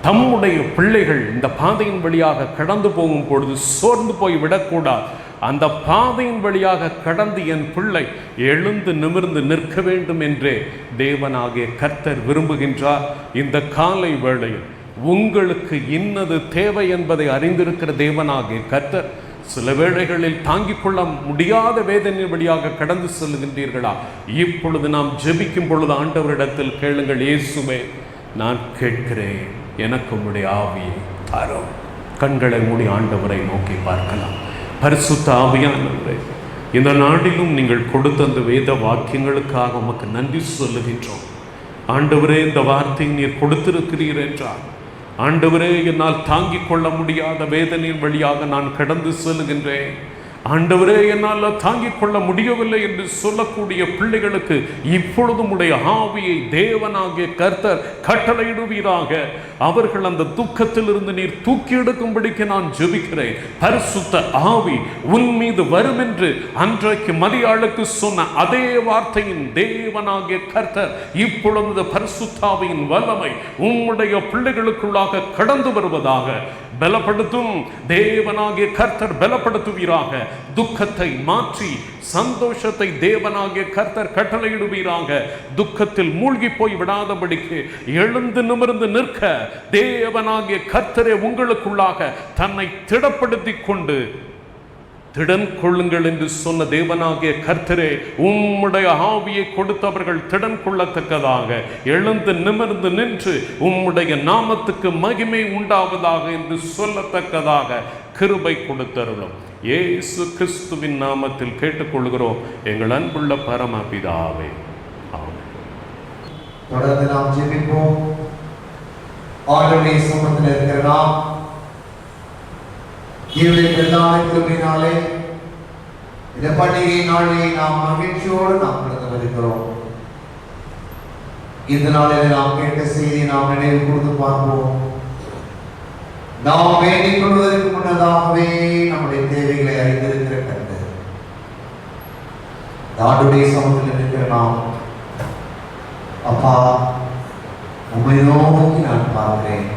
தம்முடைய பிள்ளைகள் இந்த பாதையின் வழியாக கடந்து போகும் பொழுது சோர்ந்து போய் விடக்கூடாது. அந்த பாதையின் வழியாக கடந்து என் பிள்ளை எழுந்து நிமிர்ந்து நிற்க வேண்டும் என்றே தேவனாகிய கர்த்தர் விரும்புகின்றார். இந்த காலை வேளையில் உங்களுக்கு இன்னது தேவை என்பதை அறிந்திருக்கிற தேவனாகிய கர்த்தர் சில வேளைகளில் தாங்கிக் கொள்ள முடியாத வேதனை வழியாக கடந்து செல்கின்றீர்களா? இப்பொழுது நாம் ஜெபிக்கும் பொழுது ஆண்டவரிடத்தில் கேளுங்கள், இயேசுவே நான் கேட்கிறேன், எனக்கு உம்முடைய ஆவியை தாரும். கண்களை மூடி ஆண்டவரை நோக்கி பார்க்கலாம். பரிசுத்த ஆவியானவரே, இந்த நாளிலும் நீங்கள் கொடுத்த அந்த வேத வாக்கியங்களுக்காக உமக்கு நன்றி சொல்லுகின்றோம். ஆண்டவரே, இந்த வார்த்தையை நீர் கொடுத்திருக்கிறீர் என்றார். ஆண்டவரே, என்னால் தாங்கிக் கொள்ள முடியாத வேதனையின் வழியாக நான் கடந்து செல்கின்றேன். ஆண்டவரே, என்னால் தாங்கிக் கொள்ள முடியவில்லை என்று சொல்லக்கூடிய பிள்ளைகளுக்கு இப்பொழுதும் உடைய ஆவியை தேவனாகிய கர்த்தர் கட்டளையிடுவீராக. அவர்கள் அந்த துக்கத்தில் இருந்து நீர் தூக்கி எடுக்கும்படிக்கு நான் ஜெபிக்கிறேன். பரிசுத்த ஆவி உன் மீது வரும் என்று அன்றைக்கு மரியாளுக்கு சொன்ன அதே வார்த்தையின் தேவனாகிய கர்த்தர் இப்பொழுது பரிசுத்தாவியின் வல்லமை உம்முடைய பிள்ளைகளுக்குள்ளாக கடந்து வருவதாக. பலப்படுத்தும் தேவனாகிய கர்த்தர் பலப்படுத்துவீராக. துக்கத்தை மாற்றி சந்தோஷத்தை தேவனாகிய கர்த்தர் கட்டளையிடுவீராக. துக்கத்தில் மூழ்கி போய் விடாதபடிக்கு எழுந்து நிமிர்ந்து நிற்க தேவனாகிய கர்த்தரே உங்களுக்குள்ளாக தன்னை திடப்படுத்திக் கொண்டு திடன் கொள்ளுங்கள் என்று சொன்ன தேவனாகிய கர்த்தரே, உம்முடைய ஆவியை கொடுத்தவர்கள் திடன் கொள்ளத்தக்கதாக எழுந்து நிமிர்ந்து நின்று உம்முடைய நாமத்துக்கு மகிமை உண்டாவதாக என்று சொல்லத்தக்கதாக கிருபை கொடுத்தருளும். இயேசு கிறிஸ்துவின் நாமத்தில் கேட்டுக்கொள்கிறோம் எங்கள் அன்புள்ள பரமபிதாவே, ஆமென். தொடர்ந்து நாம் ஜெபிப்போம். ஆண்டவருடைய சமூகத்தில் இருக்கிற நாம் இவருடைய பிரதான கிருபையினாலே இந்த பண்டிகை நாளை நாம் மகிழ்ச்சியோடு நாம் கடந்து வருகிறோம். இந்த நாளில் நாம் கேட்ட செய்தியை நாம் நினைவு கூர்ந்து பார்ப்போம். நாம் வேண்டிக் கொள்வதற்கு முன்னதாகவே நம்முடைய தேவைகளை அறிந்திருக்கிற கர்த்தர் ஆண்டவருடைய சமூகத்தில் இருக்கிற நாம், அப்பா உம்மை நோக்கி நான் பார்க்கிறேன்,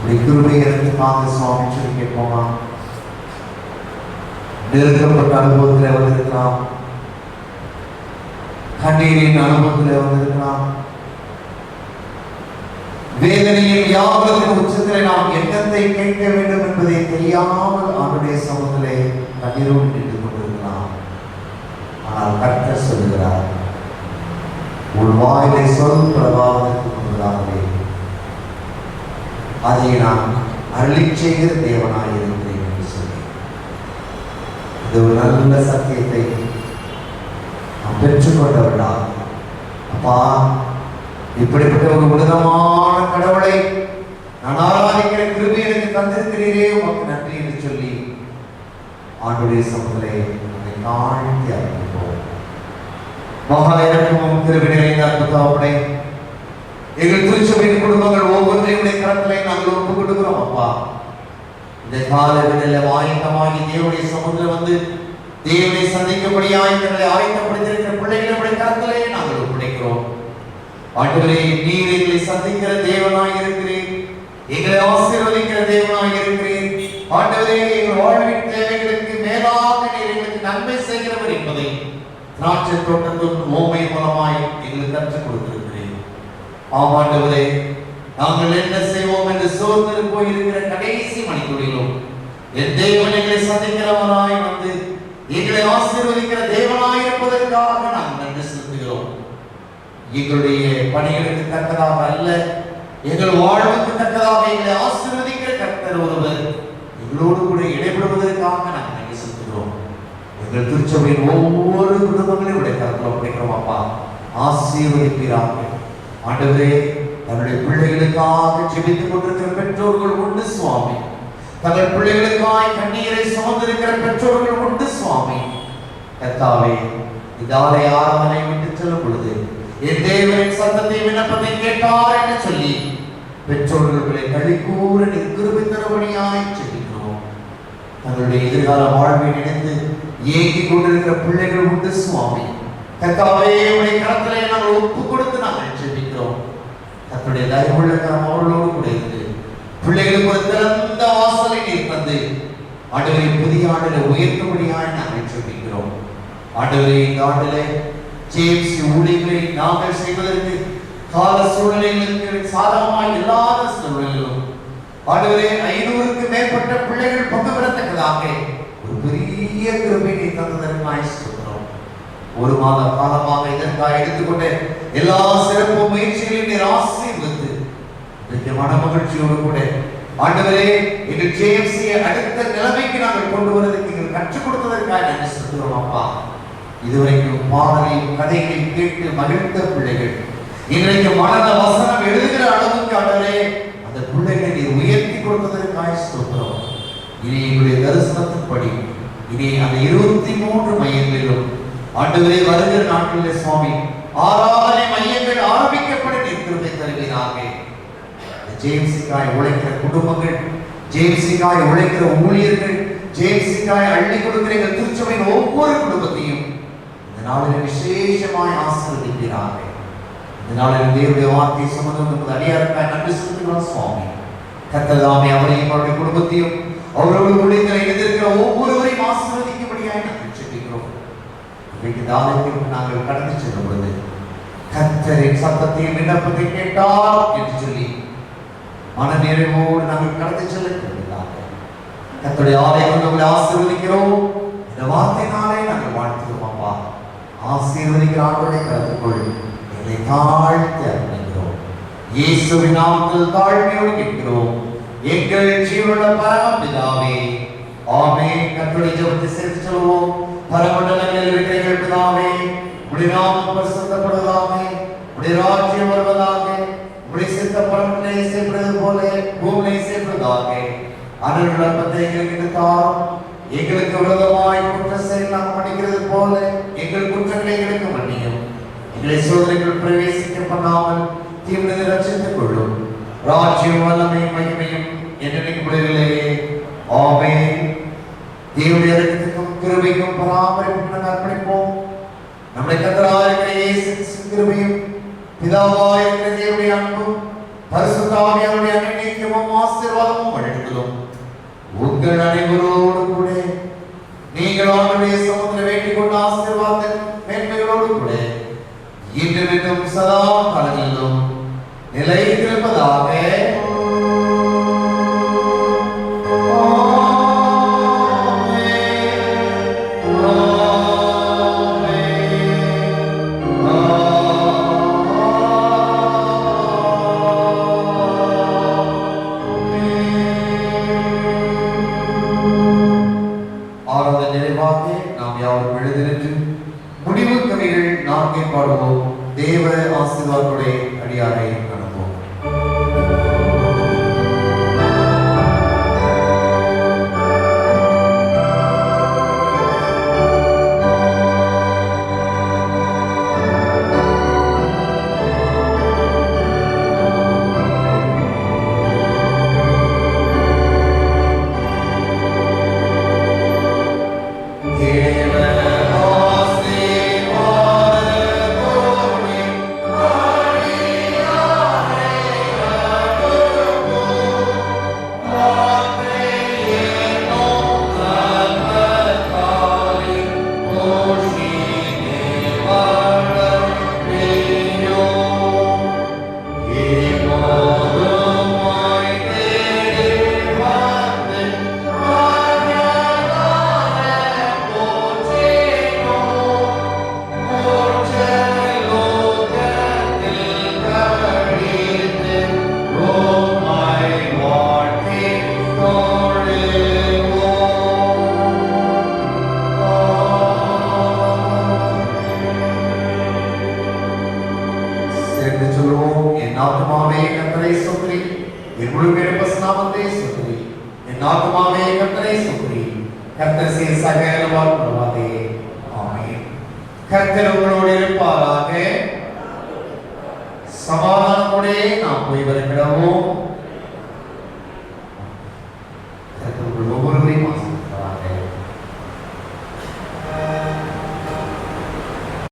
கிருபையாக சுவாமி சொல்லி கேட்போமா? நெருக்கப்பட்ட அனுபவத்தில் வந்திருக்கலாம், கண்ணீரின் அனுபவத்தில் வந்திருக்கலாம், வேதனையில் யாவதற்கு உச்சத்தில் நாம் என்னத்தை கேட்க வேண்டும் என்பதை தெரியாமல் அவருடைய சமூகத்திலே கண்ணீரோடு நின்று கொண்டிருக்கலாம். ஆனால் கர்த்தர் சொல்லுகிறார், உன் வாயிலை சொல் பிரபாவதற்கு முன்பதாகவே அதை நான் அருளி செய்கிற தேவனாயிருக்கிறேன் என்று சொல்லி இது ஒரு நல்ல சத்தியத்தை நாம் பெற்றுக்கொண்டவர்களாக, அப்பா இப்படிப்பட்ட ஒரு உன்னதமான கடவுளை நான் ஆராதிக்கிற கிருபை எனக்கு தந்திருக்கிறீரே, உமக்கு நன்றி என்று சொல்லி ஆண்டுடைய சமூகத்திலே நம்மை தாழ்த்தி அர்ப்பணிப்போம். மகா இறக்கமும் கிருபை நிறைந்த அற்புதத்தை எங்கள் திருச்சபையின் குடும்பங்கள் ஒவ்வொன்றையுடைய கரத்திலே நாங்கள் ஒப்புக் கொடுக்கிறோம். அப்பா இந்த காலங்களில் ஆயத்தமாகி தேவனுடைய சமூகத்தில் வந்து தேவனை சந்திக்கும்படியாய் எங்களை ஆயத்தப்படுத்தியிருக்கிற பிள்ளைகளுடைய கரத்திலே நாங்கள் ஒப்படைக்கிறோம். ஆண்டவரே, நீர் எங்களை சந்திக்கிற தேவனாய் இருக்கிறேன், எங்களை ஆசீர்வதிக்கிற தேவனாய் இருக்கிறேன். ஆண்டவரே, எங்கள் வாழ்வின் தேவைகளுக்கு மேலாக நீர் எங்களுக்கு நன்மை செய்கிறவர் என்பதை திராட்சை தோட்டத்தின் ஓமை மூலமாய் எங்களுக்கு கற்றுக் கொடுத்திருக்கிறேன். ஆமாண்டவரே, நாங்கள் என்ன செய்வோம் என்று சோர்ந்து போயிருக்கிற கடைசி மணித்துளியிலும் என் தேவன் எங்களை சந்திக்கிறவனாய் வந்து எங்களை ஆசீர்வதிக்கிற தேவனாய் இருப்பதற்காக நாங்கள் நன்றி செலுத்துகிறோம். எங்களுடைய பணிகளுக்கு தக்கதாக அல்ல, எங்கள் வாழ்வுக்கு தக்கதாக எங்களை ஆசீர்வதிக்கிற கர்த்தர் ஒருவர் எங்களோடு கூட இடைபெறுவதற்காக நாங்கள் நன்றி செலுத்துகிறோம். எங்கள் திருச்சபையின் ஒவ்வொரு குடும்பங்களையும் உடைய கருத்தில் ஒப்படைக்கிறோம். அப்பா ஆசீர்வதிக்கிறாங்க. ஆண்டவரே, தன்னுடைய பிள்ளைகளுக்காக ஜெபித்துக் கொண்டிருக்கிற பெற்றோர்கள் உண்டு சுவாமி. தங்கள் பிள்ளைகளுக்காய் கண்ணீரை சுமந்திருக்கிற பெற்றோர்கள் உண்டு சுவாமி. கர்த்தாவே, இந்த ஆலய ஆராதனை விட்டு செல்லும் பொழுது என் தேவனின் சத்தத்தை விண்ணப்பத்தை கேட்டார் என்று சொல்லி பெற்றோர்களை களிக்கூற கிருபை தரும்படியாய் ஜெபிக்கிறோம். தங்களுடைய எதிர்கால வாழ்வை நினைத்து ஏங்கிக் கொண்டிருக்கிற பிள்ளைகள் உண்டு சுவாமி. கர்த்தாவே, உடைய கரத்திலே நாங்கள் ஒப்பு கொடுத்து நாங்கள் ஜெபிக்கிறோம். தன்னுடைய தயவுள்ள கரம் அவர்களோடு கூட இருந்து பிள்ளைகளுக்கு ஒரு திறந்த வாசலை நீர் தந்து ஆண்டவரை புதிய ஆண்டில உயர்த்தும்படியாய் நாங்கள் ஜெபிக்கிறோம். ஆண்டவரே, இந்த ஆண்டிலே ஜேம்ஸ் ஊழியர்களை நாங்கள் செய்வதற்கு கால சூழ்நிலைகளுக்கு சாதகமாய் இல்லாத சூழ்நிலைகளும் ஆண்டவரே 500க்கு மேற்பட்ட பிள்ளைகள் பங்கு பெறத்தக்கதாக ஒரு பெரிய கிருபை நீ தந்ததற்காய் சொல்கிறோம். ஒரு மாத காலமாக இதற்காக எடுத்துக்கொண்ட எல்லா சிறப்பு முயற்சிகளையும் நீர் ஆசீர்வதித்து இந்த மனமகிழ்ச்சியோடு கூட ஆண்டவரே, எங்கள் ஜேம்ஸை அடுத்த நிலைமைக்கு நாங்கள் கொண்டு வருவதற்கு நீங்கள் கற்றுக் கொடுத்ததற்காக நன்றி செலுத்துகிறோம். அப்பா, இதுவரைக்கும் பாடலையும் கதைகளையும் கேட்டு மகிழ்ந்த பிள்ளைகள் இன்றைக்கு மனத வசனம் எழுதுகிற அளவுக்கு ஆண்டவரே அந்த பிள்ளைகளை நீர் உயர்த்தி கொடுத்ததற்காக சொல்கிறோம். இனி எங்களுடைய தரிசனத்தின்படி இனி அந்த 23 மையங்களிலும் ஆண்டவரே வருகிற நாட்களில் சுவாமி ஆராதனை மையங்கள் ஆரம்பிக்கப்பட நீர் கிருபை தருவீராக. ஜேம்ஸுக்காய் உழைக்கிற குடும்பங்கள், ஜேம்ஸுக்காய் உழைக்கிற ஊழியர்கள், ஜேம்ஸுக்காய் அள்ளி கொடுக்கிற எங்கள் திருச்சபையின் ஒவ்வொரு குடும்பத்தையும் இந்த நாளில் விசேஷமாய் ஆசீர்வதிக்கிறாங்க. இந்த நாளில் தேவனுடைய வார்த்தையை சுமந்து நமது அடியாருக்காய் நன்றி செலுத்துகிறோம் சுவாமி. கர்த்தர் தாமே அவரையும் அவருடைய குடும்பத்தையும் அவரோடு ஊழியர்களை எதிர்க்கிற ஒவ்வொருவரையும் ஆசீர்வதிக்கும்படியாய் நாங்கள் ஜெபிக்கிறோம். இன்றைக்கு தானத்திற்கு நாங்கள் கடந்து செல்லும் பொழுது கர்த்தரின் சத்தத்தையும் விண்ணப்பத்தை கேட்டார் என்று சொல்லி மன நிறைவோடு நாங்கள் கடந்து செல்லுகிறாங்க. கர்த்தருடைய ஆலயத்தில் உங்களை ஆசீர்வதிக்கிறோம். இந்த வார்த்தையினாலே நாங்கள் வாழ்த்துகிறோம். அப்பா, ஆசீர்வதிக்கிற ஆண்டவரை கருத்துக்கொள் எங்களை தாழ்த்தி அர்ப்பணிக்கிறோம். இயேசுவின் நாமத்தில் தாழ்மையோடு கேட்கிறோம் எங்கள் ஜீவனுள்ள பரமபிதாவே, ஆமென். கர்த்தருடைய ஜெபத்தை சேர்த்து சொல்வோம். பரமண்டலங்களில் இருக்கிற எங்கள் பிதாவே, உம்முடைய நாமம் பரிசுத்தப்படுவதாக, உம்முடைய ராஜ்யம் வருவதாக, உம்முடைய சித்தம் பரமத்திலே செய்யப்படுவது போல பூமியிலே செய்யப்படுவதாக. அருள் அப்பத்தை எங்களுக்கு தாரும். எங்களுக்கு விரோதமாய் குற்ற செயல் நாம் மன்னிக்கிறது போல எங்கள் குற்றங்களை எங்களுக்கு மன்னியும். எங்களை சோதனைகள் பிரவேசிக்க பண்ணாமல் தீவிர ரட்சித்துக் கொள்ளும். ராஜ்யம் வல்லமை மகிமையும் என்னைக்கு முடிவிலே. ஆமென். தேவனுடைய இரக்கத்துக்கும் கிருபைக்கும் பராமரிப்பும் நாங்கள் அர்ப்பணிப்போம். நம்முடைய கர்த்தராகிய இருக்கிற இயேசுவின் கிருபையும் பிதாவாகிய இருக்கிற தேவனுடைய அன்பும் பரிசுத்த ஆவியானவருடைய அன்னைக்கும் ஆசீர்வாதமும் வழங்குகிறோம். உங்கள் அனைவரோடு கூட நீங்கள் ஆண்டவருடைய சமூகத்தில் வேண்டிக் கொண்ட ஆசீர்வாத மேன்மைகளோடு கூட இன்றும் சதா காலங்களிலும் நிலைத்திருப்பதாக. ஆராதனை நிறைவாக நாம் யாரும் எழுதினின்று முடிவு கவிகள் நான்கை பாடுவோம். தேவ ஆசீர்வாதத்துடைய அடியாரை அனுப்புவோம். சேர்ந்து சொல்லுவோம். என் ஆத்துமாவே கர்த்தரை ஸ்தோத்திரி, என் முழு நாமத்தை ஸ்தோத்திரி. என் ஆத்துமாவே கர்த்தரை ஸ்தோத்திரி, கர்த்தர் செய்த சகல வாக்குறுதியே. ஆமென். கர்த்தர் உங்களோடு இருப்பாராக. சமாதானத்தோடே நாம் போய் வருகிறோம்.